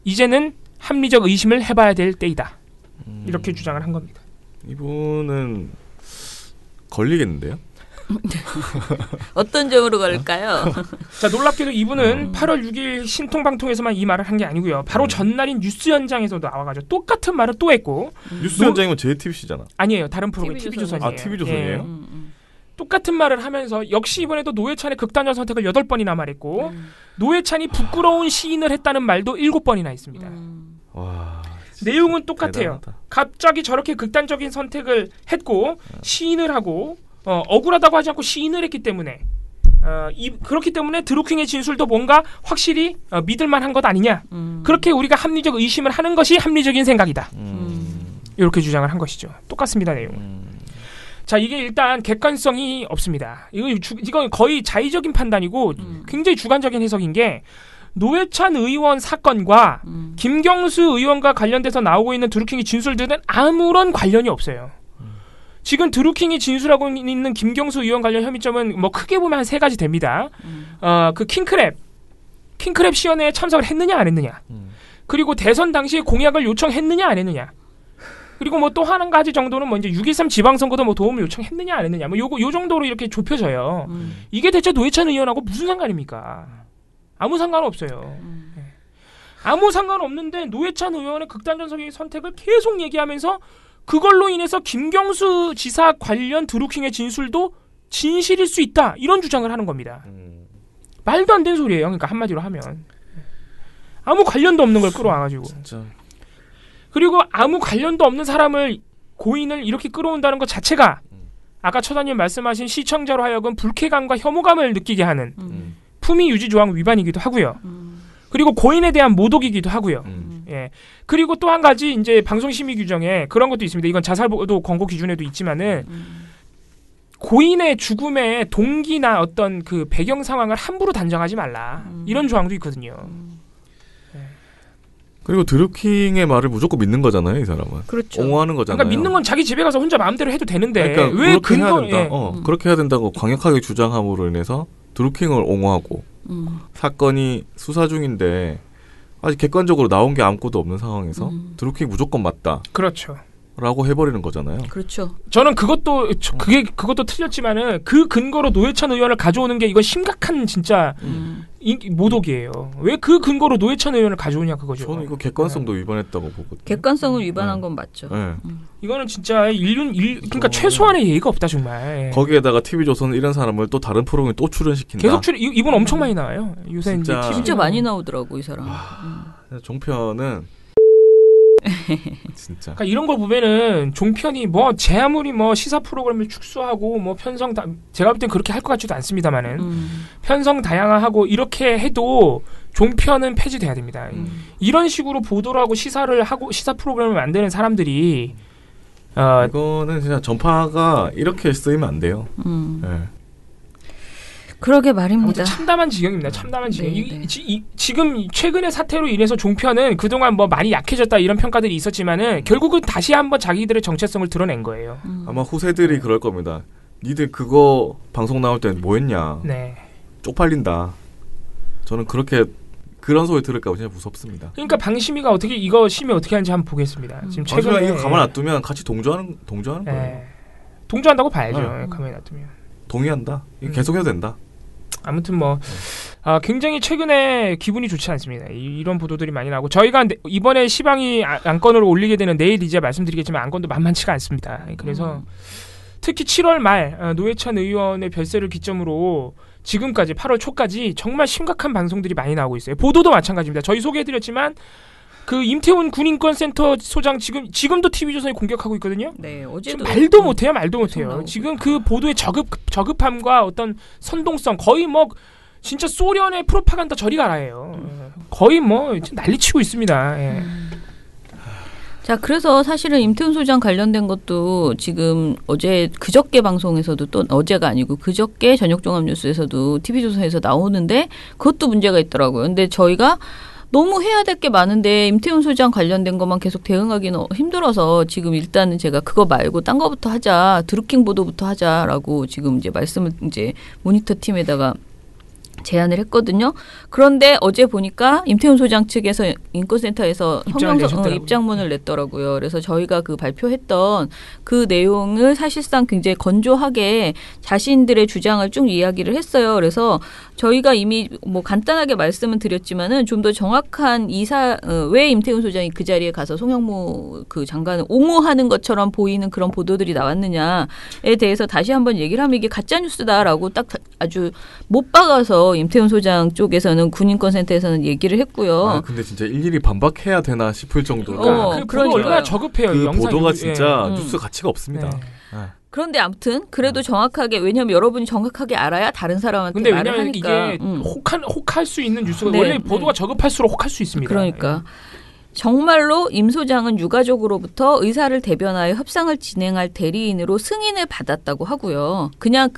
이제는 합리적 의심을 해봐야 될 때이다. 이렇게 주장을 한 겁니다. 이분은 걸리겠는데요? 어떤 점으로 걸릴까요? 자, 놀랍게도 이분은 8월 6일 신통방통에서만 이 말을 한 게 아니고요. 바로 전날인 뉴스 현장에서도 나와가지고 똑같은 말을 또 했고. 뉴스 현장이면 JTBC잖아. 아니에요. 다른 프로그램 TV조선이에요. 아, TV조선이에요? 예. 똑같은 말을 하면서 역시 이번에도 노회찬의 극단적 선택을 8번이나 말했고 노회찬이 부끄러운 시인을 했다는 말도 7번이나 했습니다. 와, 내용은 똑같아요. 대단하다. 갑자기 저렇게 극단적인 선택을 했고 시인을 하고 억울하다고 하지 않고 시인을 했기 때문에 그렇기 때문에 드루킹의 진술도 뭔가 확실히 믿을만한 것 아니냐. 그렇게 우리가 합리적 의심을 하는 것이 합리적인 생각이다. 이렇게 주장을 한 것이죠. 똑같습니다. 내용은. 자, 이게 일단 객관성이 없습니다. 이건 거의 자의적인 판단이고 굉장히 주관적인 해석인 게 노회찬 의원 사건과 김경수 의원과 관련돼서 나오고 있는 드루킹의 진술들은 아무런 관련이 없어요. 지금 드루킹이 진술하고 있는 김경수 의원 관련 혐의점은 뭐 크게 보면 한 3가지 됩니다. 그 킹크랩 시연회에 참석을 했느냐 안 했느냐. 그리고 대선 당시에 공약을 요청했느냐 안 했느냐. 그리고 뭐 또 한 가지 정도는 뭐 이제 6.13 지방선거도 뭐 도움을 요청했느냐 안 했느냐. 뭐 요 정도로 이렇게 좁혀져요. 이게 대체 노회찬 의원하고 무슨 상관입니까? 아무 상관 없어요. 네. 아무 상관 없는데 노회찬 의원의 극단적인 선택을 계속 얘기하면서 그걸로 인해서 김경수 지사 관련 드루킹의 진술도 진실일 수 있다. 이런 주장을 하는 겁니다. 말도 안 되는 소리예요. 그러니까 한마디로 하면. 아무 관련도 없는 걸 끌어와가지고. 진짜. 그리고 아무 관련도 없는 사람을 고인을 이렇게 끌어온다는 것 자체가 아까 처장님 말씀하신 시청자로 하여금 불쾌감과 혐오감을 느끼게 하는 품위 유지 조항 위반이기도 하고요. 그리고 고인에 대한 모독이기도 하고요. 예. 그리고 또 한 가지 이제 방송심의 규정에 그런 것도 있습니다. 이건 자살보도 권고 기준에도 있지만은 고인의 죽음의 동기나 어떤 그 배경 상황을 함부로 단정하지 말라. 이런 조항도 있거든요. 그리고 드루킹의 말을 무조건 믿는 거잖아요, 이 사람은. 그렇죠. 옹호하는 거잖아요. 그러니까 믿는 건 자기 집에 가서 혼자 마음대로 해도 되는데 그러니까 왜 그렇게 해야 된다. 예. 그렇게 해야 된다고 강력하게 주장함으로 인해서 드루킹을 옹호하고 사건이 수사 중인데 아직 객관적으로 나온 게 아무것도 없는 상황에서 드루킹이 무조건 맞다. 그렇죠. 라고 해버리는 거잖아요. 그렇죠. 저는 그것도 틀렸지만은 그 근거로 노회찬 의원을 가져오는 게 이건 심각한 진짜 모독이에요. 왜 그 근거로 노회찬 의원을 가져오냐 그거죠. 저는 이거 객관성도 위반했다고 보거든요. 객관성을 위반한 건 맞죠. 네. 이거는 진짜 그러니까 최소한의 예의가 없다 정말. 거기에다가 TV조선은 이런 사람을 또 다른 프로그램에 또 출연시킨다. 계속 이분 엄청 많이 나와요. 요새 진짜 많이 나오더라고 이 사람. 종편은 진짜. 그러니까 이런 걸 보면은 종편이 뭐 제 아무리 뭐 시사 프로그램을 축소하고 뭐 제가 볼 땐 그렇게 할 것 같지도 않습니다만은 편성 다양화하고 이렇게 해도 종편은 폐지돼야 됩니다. 이런 식으로 보도를 하고 시사를 하고 시사 프로그램을 만드는 사람들이 이거는 진짜 전파가 이렇게 쓰이면 안 돼요. 네. 그러게 말입니다. 참담한 지경입니다. 참담한 지경. 지금 최근의 사태로 인해서 종편은 그동안 뭐 많이 약해졌다 이런 평가들이 있었지만은 결국은 다시 한번 자기들의 정체성을 드러낸 거예요. 아마 후세들이 그럴 겁니다. 니들 그거 방송 나올 때 뭐 했냐. 네. 쪽팔린다. 저는 그런 소리 들을까 봐 진짜 무섭습니다. 그러니까 방심위가 이거 심의 어떻게 하는지 한번 보겠습니다. 지금 최근에 이거 가만 놔두면 같이 동조하는 거예요. 동조한다고 봐야죠. 가만히 놔두면. 동의한다. 계속해도 된다. 아무튼 뭐 굉장히 최근에 기분이 좋지 않습니다. 이런 보도들이 많이 나오고 저희가 이번에 시방이 안건을 올리게 되는 내일 이제 말씀드리겠지만 안건도 만만치가 않습니다. 그래서 특히 7월 말 노회찬 의원의 별세를 기점으로 지금까지 8월 초까지 정말 심각한 방송들이 많이 나오고 있어요. 보도도 마찬가지입니다. 저희 소개해드렸지만 그 임태훈 군인권센터 소장 지금도 TV조선이 공격하고 있거든요. 네, 어제도 말도 못해요. 지금 그 보도의 저급함과 어떤 선동성 거의 뭐 진짜 소련의 프로파간다 저리 가라예요. 거의 뭐 난리치고 있습니다. 예. 자, 그래서 사실은 임태훈 소장 관련된 것도 지금 그저께 방송에서도 또 어제가 아니고 그저께 저녁종합뉴스에서도 TV조선에서 나오는데 그것도 문제가 있더라고요. 근데 저희가 너무 해야 될 게 많은데 임태훈 소장 관련된 것만 계속 대응하기는 힘들어서 지금 일단은 제가 그거 말고 딴 거부터 하자. 드루킹 보도부터 하자라고 지금 이제 말씀을 이제 모니터 팀에다가 제안을 했거든요. 그런데 어제 보니까 임태훈 소장 측에서 인권센터에서 입장문을 냈더라고요. 그래서 저희가 그 발표했던 그 내용을 사실상 굉장히 건조하게 자신들의 주장을 쭉 이야기를 했어요. 그래서 저희가 이미 뭐 간단하게 말씀은 드렸지만은 좀 더 정확한 왜 임태훈 소장이 그 자리에 가서 송영무 그 장관을 옹호하는 것처럼 보이는 그런 보도들이 나왔느냐에 대해서 다시 한번 얘기를 하면 이게 가짜뉴스다라고 딱 아주 못 박아서 임태훈 소장 쪽에서는 군인권센터에서는 얘기를 했고요. 근데 진짜 일일이 반박해야 되나 싶을 정도로. 그 보도 얼마나 저급해요. 그 보도가 진짜 뉴스 가치가 없습니다. 그런데 아무튼 그래도 정확하게 왜냐하면 여러분이 정확하게 알아야 다른 사람한테 근데 말을 왜냐면 하니까. 이게 혹할 수 있는 뉴스가 원래 보도가 저급할수록 혹할 수 있습니다. 그러니까. 정말로 임 소장은 유가족으로부터 의사를 대변하여 협상을 진행할 대리인으로 승인을 받았다고 하고요. 그냥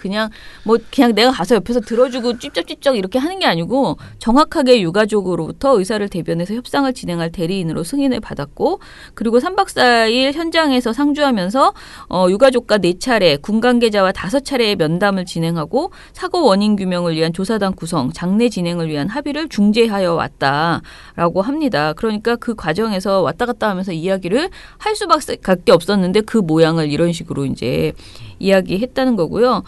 내가 가서 옆에서 들어주고 찝쩍찝쩍 이렇게 하는 게 아니고 정확하게 유가족으로부터 의사를 대변해서 협상을 진행할 대리인으로 승인을 받았고 그리고 3박 4일 현장에서 상주하면서 유가족과 4차례, 군 관계자와 5차례의 면담을 진행하고 사고 원인 규명을 위한 조사단 구성, 장례 진행을 위한 합의를 중재하여 왔다라고 합니다. 그러니까 그 과정에서 왔다 갔다 하면서 이야기를 할 수밖에 없었는데 그 모양을 이런 식으로 이제 이야기했다는 거고요.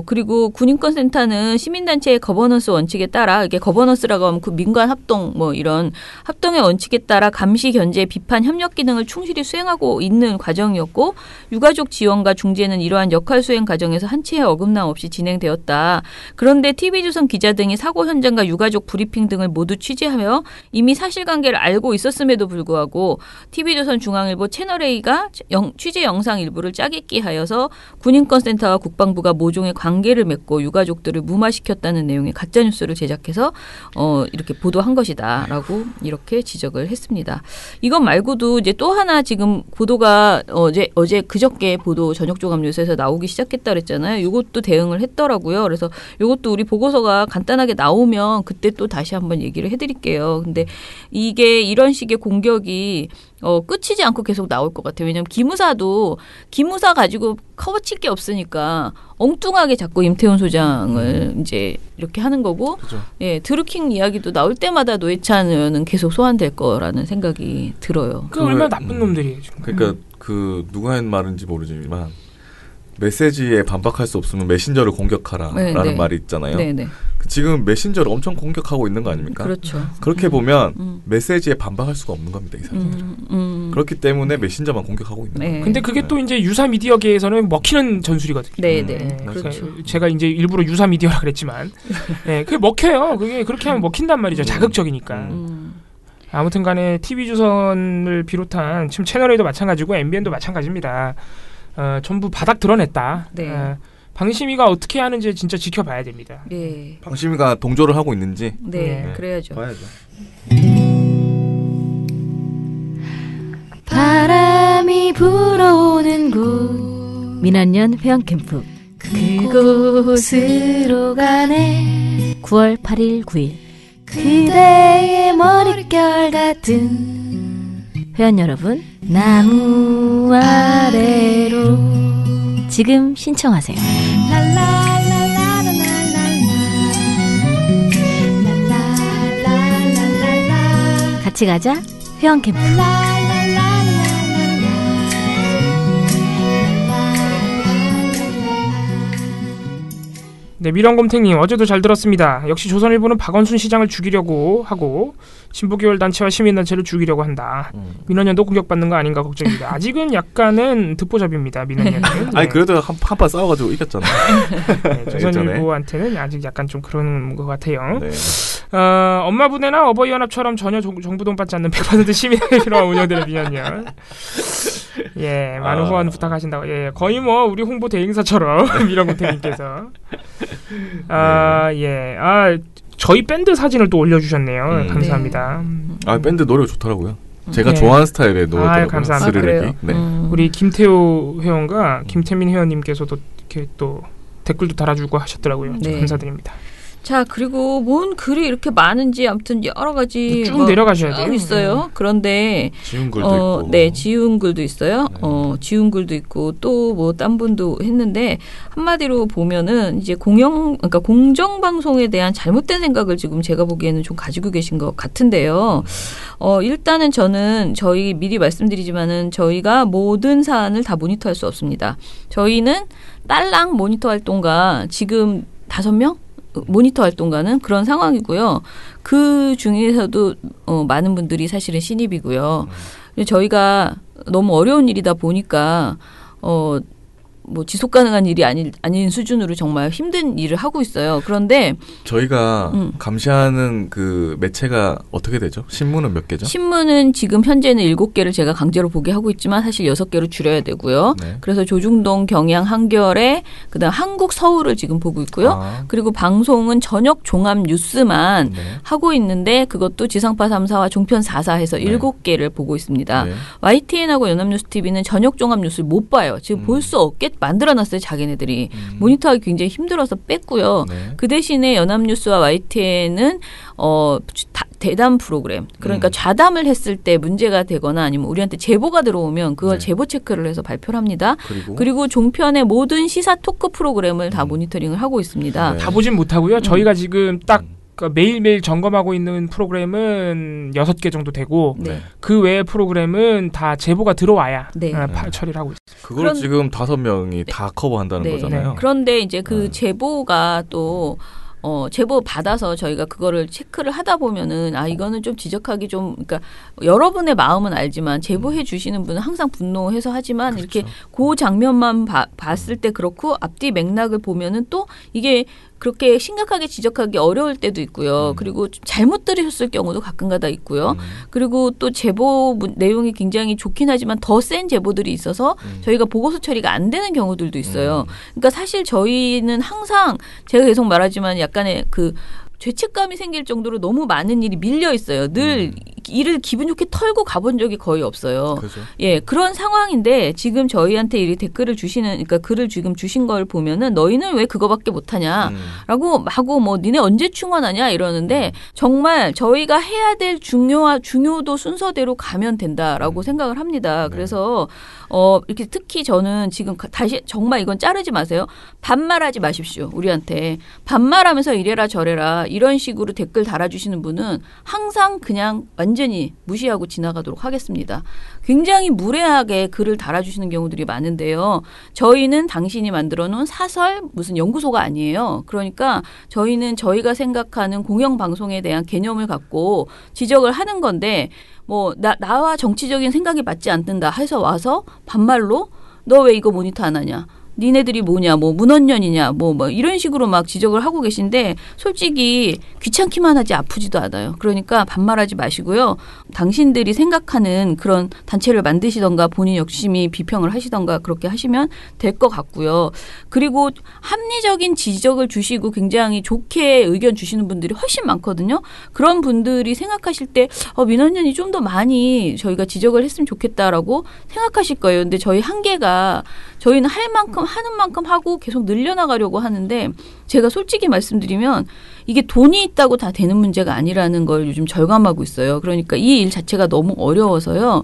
그리고 군인권센터는 시민단체의 거버넌스 원칙에 따라 이게 거버넌스라고 하면 그 민관 합동 뭐 이런 합동의 원칙에 따라 감시, 견제, 비판, 협력 기능을 충실히 수행하고 있는 과정이었고 유가족 지원과 중재는 이러한 역할 수행 과정에서 한치의 어긋남 없이 진행되었다. 그런데 TV조선 기자 등이 사고 현장과 유가족 브리핑 등을 모두 취재하며 이미 사실관계를 알고 있었음에도 불구하고 TV조선 중앙일보 채널A가 취재 영상 일부를 짜깁기 하여서 군인권센터와 국방부가 모종의 관계를 맺고 유가족들을 무마시켰다는 내용의 가짜뉴스를 제작해서 이렇게 보도한 것이다라고 이렇게 지적을 했습니다. 이것 말고도 이제 또 하나 지금 보도가 어제 그저께 보도 저녁종합뉴스에서 나오기 시작했다 그랬잖아요. 이것도 대응을 했더라고요. 그래서 이것도 우리 보고서가 간단하게 나오면 그때 또 다시 한번 얘기를 해드릴게요. 근데 이게 이런 식의 공격이 끝이지 않고 계속 나올 것 같아요. 왜냐하면 기무사 가지고 커버칠 게 없으니까 엉뚱하게 자꾸 임태훈 소장을 이제 이렇게 하는 거고, 그렇죠. 예, 드루킹 이야기도 나올 때마다 노회찬 의원은 계속 소환될 거라는 생각이 들어요. 그 얼마나 나쁜 놈들이에요. 그러니까 누가 한 말인지 모르지만 메시지에 반박할 수 없으면 메신저를 공격하라라는 말이 있잖아요. 네네. 지금 메신저를 엄청 공격하고 있는 거 아닙니까? 그렇죠. 그렇게 보면 메시지에 반박할 수가 없는 겁니다, 이 사람들은. 그렇기 때문에 메신저만 공격하고 있는 거예요. 근데 그게 또 이제 유사 미디어계에서는 먹히는 전술이거든요. 네네. 그렇죠. 제가 이제 일부러 유사 미디어라 그랬지만, 네, 그게 먹혀요. 그게 그렇게 하면 먹힌단 말이죠. 자극적이니까. 아무튼간에 TV조선을 비롯한 지금 채널A도 마찬가지고 MBN도 마찬가지입니다. 전부 바닥 드러냈다. 네. 방심위가 어떻게 하는지 진짜 지켜봐야 됩니다. 네. 방심위가 동조를 하고 있는지. 네, 그래야죠. 봐야죠. 바람이 불어오는 곳 민한년 회원캠프 그곳으로 가네 9월 8일 9일 그대의 머릿결 같은 회원 여러분 나무 아래로 지금 신청하세요. 같이 가자 회원 캠프. 네, 미령곰탱님 어제도 잘 들었습니다. 역시 조선일보는 박원순 시장을 죽이려고 하고 진보계열 단체와 시민단체를 죽이려고 한다. 민원연도 공격받는 거 아닌가 걱정입니다. 아직은 약간은 듣보잡입니다. 민원연은. 아니 그래도 한판 싸워가지고 이겼잖아요. 네, 조선일보한테는 아직 약간 좀 그런 것 같아요. 네. 엄마 부대나 어버이연합처럼 전혀 정부 돈 받지 않는 100% 시민에게 필요한 운영되는 민원연. 예, 많은 후원 부탁하신다고. 예, 거의 뭐 우리 홍보 대행사처럼 미령곰탱님께서. 예, 저희 밴드 사진을 또 올려주셨네요. 감사합니다. 밴드 노래가 좋더라고요. 제가 좋아하는 스타일의 노래더라고요. 감사합니다. 네. 우리 김태호 회원과 김태민 회원님께서도 이렇게 또 댓글도 달아주고 하셨더라고요. 네. 감사드립니다. 자, 그리고 뭔 글이 이렇게 많은지 아무튼 여러 가지 쭉 내려가셔야 돼요. 있어요. 그런데 지운 글도 있고. 네, 지운 글도 있어요. 지운 글도 있고 또 뭐 딴 분도 했는데 한마디로 보면은 이제 그러니까 공정방송에 대한 잘못된 생각을 지금 제가 보기에는 좀 가지고 계신 것 같은데요. 일단은 저는 저희 미리 말씀드리지만은 저희가 모든 사안을 다 모니터할 수 없습니다. 저희는 딸랑 모니터 활동가 지금 5명? 모니터 활동가는 그런 상황이고요. 그 중에서도 많은 분들이 사실은 신입이고요. 저희가 너무 어려운 일이다 보니까 뭐 지속 가능한 일이 아닌 수준으로 정말 힘든 일을 하고 있어요. 그런데 저희가 감시하는 그 매체가 어떻게 되죠? 신문은 몇 개죠? 신문은 지금 현재는 7개를 제가 강제로 보게 하고 있지만 사실 6개로 줄여야 되고요. 네. 그래서 조중동, 경향, 한겨레, 그다음 한국, 서울을 지금 보고 있고요. 그리고 방송은 저녁 종합 뉴스만 하고 있는데 그것도 지상파 3사와 종편 4사 해서 7개를 보고 있습니다. YTN하고 연합뉴스TV는 저녁 종합 뉴스를 못 봐요. 지금 볼 수 없게 만들어놨어요. 자기네들이. 모니터하기 굉장히 힘들어서 뺐고요. 그 대신에 연합뉴스와 YTN은 대담 프로그램. 그러니까 좌담을 했을 때 문제가 되거나 아니면 우리한테 제보가 들어오면 그걸 제보 체크를 해서 발표를 합니다. 그리고 종편의 모든 시사 토크 프로그램을 다 모니터링을 하고 있습니다. 다 보진 못하고요. 저희가 지금 딱 매일매일 점검하고 있는 프로그램은 6개 정도 되고 그 외의 프로그램은 다 제보가 들어와야 처리를 하고 있습니다. 그걸 지금 5명이 다 커버한다는 거잖아요. 그런데 이제 그 제보가 또 제보 받아서 저희가 그거를 체크를 하다 보면은 이거는 좀 지적하기 좀 그러니까 여러분의 마음은 알지만 제보해 주시는 분은 항상 분노해서 하지만 이렇게 그 장면만 봤을 때 그렇고 앞뒤 맥락을 보면은 또 이게 그렇게 심각하게 지적하기 어려울 때도 있고요. 그리고 잘못 들으셨을 경우도 가끔가다 있고요. 그리고 또 제보 내용이 굉장히 좋긴 하지만 더 센 제보들이 있어서 저희가 보고서 처리가 안 되는 경우들도 있어요. 그러니까 사실 저희는 항상 제가 계속 말하지만 약간의 그 죄책감이 생길 정도로 너무 많은 일이 밀려 있어요. 늘 일을 기분 좋게 털고 가본 적이 거의 없어요. 그렇죠. 예, 그런 상황인데 지금 저희한테 이 댓글을 그러니까 글을 지금 주신 걸 보면은 너희는 왜 그거밖에 못하냐라고 하고 뭐 니네 언제 충원하냐 이러는데 정말 저희가 해야 될 중요도 순서대로 가면 된다라고 생각을 합니다. 그래서 이렇게 특히 저는 지금 다시 정말 이건 자르지 마세요. 반말하지 마십시오. 우리한테 반말하면서 이래라 저래라 이런 식으로 댓글 달아주시는 분은 항상 그냥 완전히 무시하고 지나가도록 하겠습니다. 굉장히 무례하게 글을 달아주시는 경우들이 많은데요. 저희는 당신이 만들어놓은 사설 무슨 연구소가 아니에요. 그러니까 저희는 저희가 생각하는 공영방송에 대한 개념을 갖고 지적을 하는 건데 뭐 나와 정치적인 생각이 맞지 않는다 해서 와서 반말로 너 왜 이거 모니터 안 하냐. 니네들이 뭐냐, 뭐 문헌년이냐, 뭐 이런 식으로 막 지적을 하고 계신데 솔직히 귀찮기만 하지 아프지도 않아요. 그러니까 반말하지 마시고요. 당신들이 생각하는 그런 단체를 만드시던가 본인 열심히 비평을 하시던가 그렇게 하시면 될 것 같고요. 그리고 합리적인 지적을 주시고 굉장히 좋게 의견 주시는 분들이 훨씬 많거든요. 그런 분들이 생각하실 때 민원연이 좀 더 많이 저희가 지적을 했으면 좋겠다라고 생각하실 거예요. 근데 저희 한계가 저희는 할 만큼 하는 만큼 하고 계속 늘려나가려고 하는데 제가 솔직히 말씀드리면 이게 돈이 있다고 다 되는 문제가 아니라는 걸 요즘 절감하고 있어요. 그러니까 이 일 자체가 너무 어려워서요.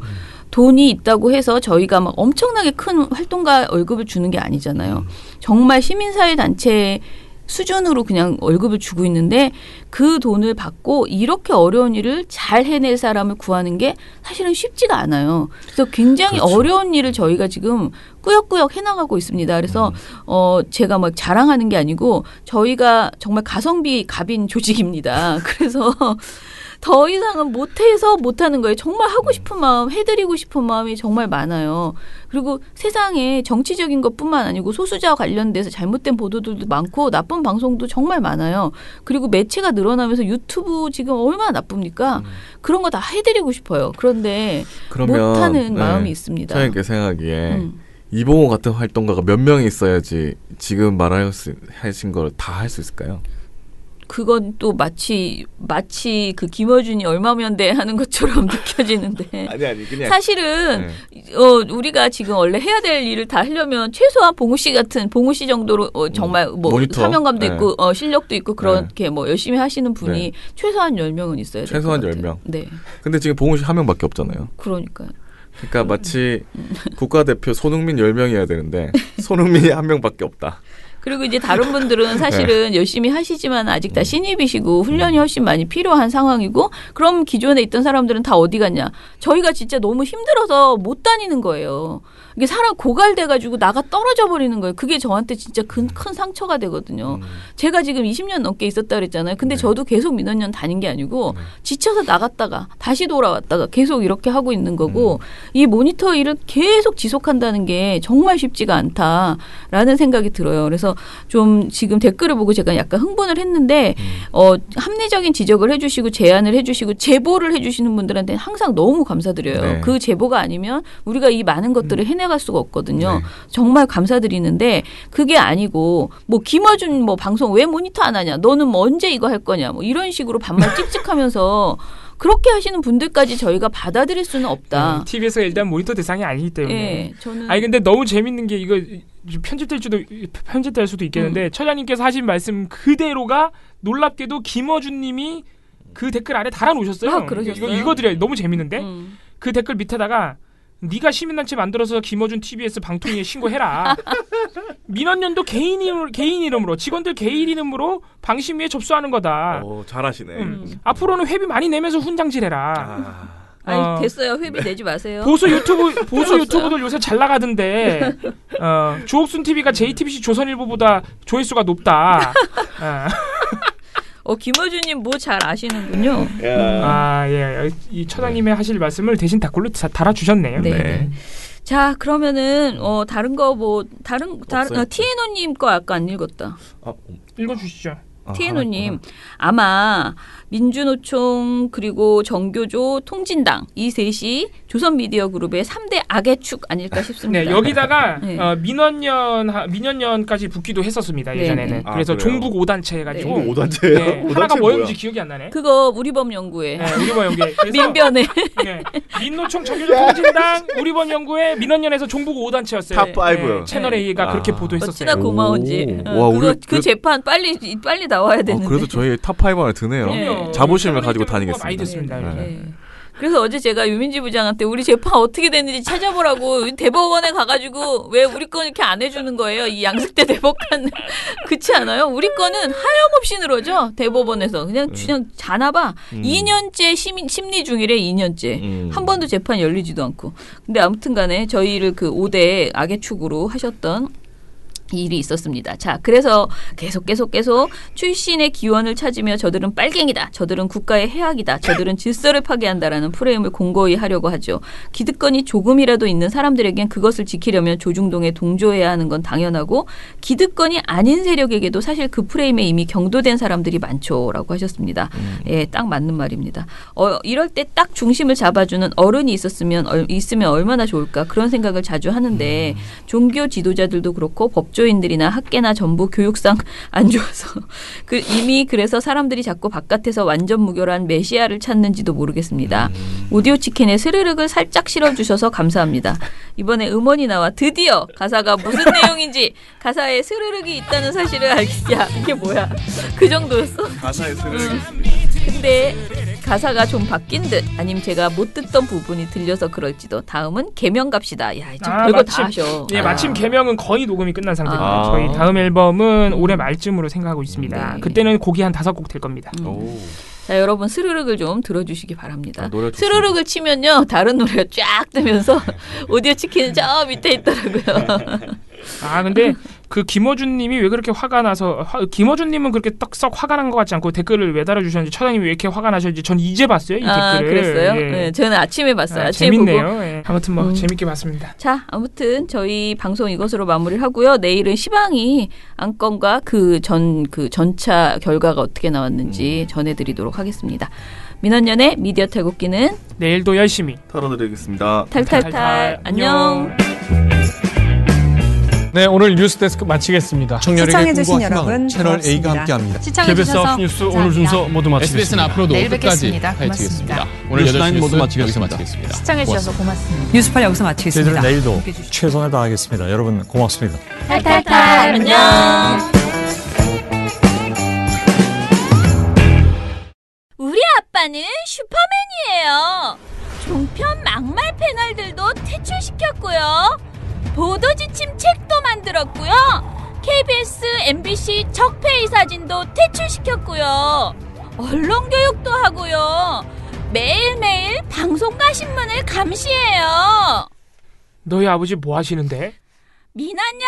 돈이 있다고 해서 저희가 막 엄청나게 큰 활동가 월급을 주는 게 아니잖아요. 정말 시민사회 단체 수준으로 그냥 월급을 주고 있는데 그 돈을 받고 이렇게 어려운 일을 잘 해낼 사람을 구하는 게 사실은 쉽지가 않아요. 그래서 굉장히 그렇죠. 어려운 일을 저희가 지금 꾸역꾸역 해나가고 있습니다. 그래서 제가 막 자랑하는 게 아니고 저희가 정말 가성비 갑인 조직입니다. 그래서 더 이상은 못해서 못하는 거예요. 정말 하고 싶은 마음, 해드리고 싶은 마음이 정말 많아요. 그리고 세상에 정치적인 것뿐만 아니고 소수자와 관련돼서 잘못된 보도들도 많고 나쁜 방송도 정말 많아요. 그리고 매체가 늘어나면서 유튜브 지금 얼마나 나쁩니까? 그런 거 다 해드리고 싶어요. 그런데 못하는 마음이 있습니다. 저에게 생각하기에 이봉호 같은 활동가가 몇 명이 있어야지 지금 말하신 걸 다 할 수 있을까요? 그건 또 마치 그 김어준이 얼마면 돼 하는 것처럼 느껴지는데 아니 그냥 사실은 우리가 지금 원래 해야 될 일을 다 하려면 최소한 봉우 씨 정도로 정말 뭐 모니터. 사명감도 있고 실력도 있고 그렇게 뭐 열심히 하시는 분이 최소한 10명은 있어야 돼요. 최소한 10명. 네. 근데 지금 봉우 씨 1명밖에 없잖아요. 그러니까요. 그러니까 마치 국가대표 손흥민 10명이어야 되는데 손흥민이 1명밖에 없다. 그리고 이제 다른 분들은 사실은 열심히 하시지만 아직 다 신입이시고 훈련이 훨씬 많이 필요한 상황이고 그럼 기존에 있던 사람들은 다 어디 갔냐. 저희가 진짜 너무 힘들어서 못 다니는 거예요. 이게 사람 고갈돼가지고 나가 떨어져 버리는 거예요. 그게 저한테 진짜 큰 상처가 되거든요. 제가 지금 20년 넘게 있었다 그랬잖아요. 근데 저도 계속 민원연 다닌 게 아니고 지쳐서 나갔다가 다시 돌아왔다가 계속 이렇게 하고 있는 거고 이 모니터 일을 계속 지속한다는 게 정말 쉽지가 않다라는 생각이 들어요. 그래서 좀 지금 댓글을 보고 제가 약간 흥분을 했는데 합리적인 지적을 해주시고 제안을 해주시고 제보를 해주시는 분들한테는 항상 너무 감사드려요. 네. 그 제보가 아니면 우리가 이 많은 것들을 해내갈 수가 없거든요. 정말 감사드리는데 그게 아니고 뭐 김어준 뭐 방송 왜 모니터 안 하냐 너는 뭐 언제 이거 할 거냐 뭐 이런 식으로 반말 찍찍하면서 그렇게 하시는 분들까지 저희가 받아들일 수는 없다. TBS가 일단 모니터 대상이 아니기 때문에. 네, 저는 아니 근데 너무 재밌는 게 이거 편집될 수도 있겠는데 처장님께서 하신 말씀 그대로가 놀랍게도 김어준님이 그 댓글 아래 달아놓으셨어요. 아, 그러셨어요? 이거 읽어드려요. 너무 재밌는데 그 댓글 밑에다가 네가 시민단체 만들어서 김어준 TBS 방통위에 신고해라. 민원연도 개인 이름으로 직원들 개인 이름으로 방심위에 접수하는 거다. 잘하시네. 앞으로는 회비 많이 내면서 훈장질해라. 아니 됐어요. 회비 내지 마세요. 보수 유튜브들 요새 잘 나가던데 주옥순 TV가 JTBC 조선일보보다 조회수가 높다. 김어준님 뭐 잘 아시는군요. 예. 이 처장님의 하실 말씀을 대신 댓글로 달아주셨네요. 네. 자, 그러면은 다른 거 뭐 다른 TNO님 거 아까 안 읽었다. 읽어주시죠. TNO님 아마 민주노총 그리고 정교조 통진당 이 셋이 조선미디어그룹의 3대 악의 축 아닐까 싶습니다. 네, 여기다가 민원연까지 붙기도 했었습니다. 예전에는. 그래서 종북 5단체 해가지고. 종북 5단체예요? 하나가 뭐였는지 기억이 안 나네. 그거 우리법연구회. 우리법연구회. 민변회. 민노총 정교조 통진당 우리법연구회 민원연에서 종북 5단체였어요. 탑5. 채널 A가 그렇게 보도했었어요. 어찌나 고마운지. 와, 그 재판 빨리 나와야 되는데. 그래도 저희 탑5 안에 드네요. 자부심을 가지고 다니겠습니다. 많이 됐습니다. 그래서 어제 제가 유민지 부장한테 우리 재판 어떻게 됐는지 찾아보라고 대법원에 가가지고 왜 우리 건 이렇게 안 해주는 거예요? 이 양승태 대법관 그렇지 않아요? 우리 거는 하염없이 늘어져 대법원에서 그냥 자나봐. 2년째 심리 중이래. 2년째 한 번도 재판 열리지도 않고. 근데 아무튼간에 저희를 그 5대 악의 축으로 하셨던 일이 있었습니다. 자, 그래서 계속 출신의 기원을 찾으며 저들은 빨갱이다. 저들은 국가의 해악이다. 저들은 질서를 파괴한다라는 프레임을 공고히 하려고 하죠. 기득권이 조금이라도 있는 사람들에겐 그것을 지키려면 조중동에 동조해야 하는 건 당연하고 기득권이 아닌 세력에게도 사실 그 프레임에 이미 경도된 사람들이 많죠라고 하셨습니다. 예, 딱 맞는 말입니다. 이럴 때 딱 중심을 잡아주는 어른이 있으면 얼마나 좋을까 그런 생각을 자주 하는데 종교 지도자들도 그렇고 법조인들이나 학계나 전부 교육상 안 좋아서 이미 그래서 사람들이 자꾸 바깥에서 완전 무결한 메시아를 찾는지도 모르겠습니다. 오디오 치킨에 스르륵을 살짝 실어주셔서 감사합니다. 이번에 음원이 나와 드디어 가사가 무슨 내용인지 가사에 스르륵이 있다는 사실을 알겠야. 이게 뭐야? 그 정도였어? 가사에 스르륵. 근데 가사가 좀 바뀐 듯 아니면 제가 못 듣던 부분이 들려서 그럴지도 다음은 개명 갑시다. 야, 좀 별거 다 하셔. 예, 마침 개명은 거의 녹음이 끝난 상태입니다. 저희 다음 앨범은 올해 말쯤으로 생각하고 있습니다. 네. 그때는 곡이 한 5곡 될 겁니다. 자, 여러분 스르륵을 좀 들어주시기 바랍니다. 스르륵을 치면요 다른 노래가 쫙 뜨면서 오디오 치킨은 저 밑에 있더라고요. 아, 근데 그 김어준님이 왜 그렇게 화가 나서 김어준님은 그렇게 떡썩 화가 난 것 같지 않고 댓글을 왜 달아주셨는지 처장님이 왜 이렇게 화가 나셨는지 전 이제 봤어요 이 댓글을. 그랬어요? 예. 네, 저는 아침에 봤어요. 아침에 재밌네요. 보고. 예. 아무튼 뭐 재밌게 봤습니다. 자, 아무튼 저희 방송 이것으로 마무리를 하고요. 내일은 시방이 안건과 그 전차 결과가 어떻게 나왔는지 전해드리도록 하겠습니다. 민원연의 미디어 탈곡기는 내일도 열심히 털어드리겠습니다. 탈탈탈. 안녕. 네, 오늘 뉴스데스크 마치겠습니다. 청년에게 꿈과 희망을 채널 A가 함께합니다. KBS 9시 뉴스 오늘 순서 모두 마치겠습니다. SBS는 앞으로도 끝까지 파헤치겠습니다. 오늘 8시 모두 뉴스 여기서 마치겠습니다. 시청해주셔서 고맙습니다. 뉴스팔 여기서 마치겠습니다. 저희들은 내일도 최선을 다하겠습니다. 여러분 고맙습니다. 탈탈탈. 안녕. 우리 아빠는 슈퍼맨이에요. 종편 막말 패널들도 퇴출시켰고요. 보도지침 책도 만들었고요. KBS, MBC 적폐의 사진도 퇴출시켰고요. 언론교육도 하고요. 매일매일 방송과 신문을 감시해요. 너희 아버지 뭐 하시는데? 민원연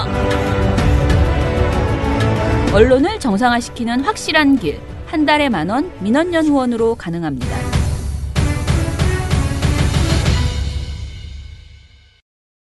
후원해요. 언론을 정상화시키는 확실한 길. 한 달에 10,000원 민원연 후원으로 가능합니다.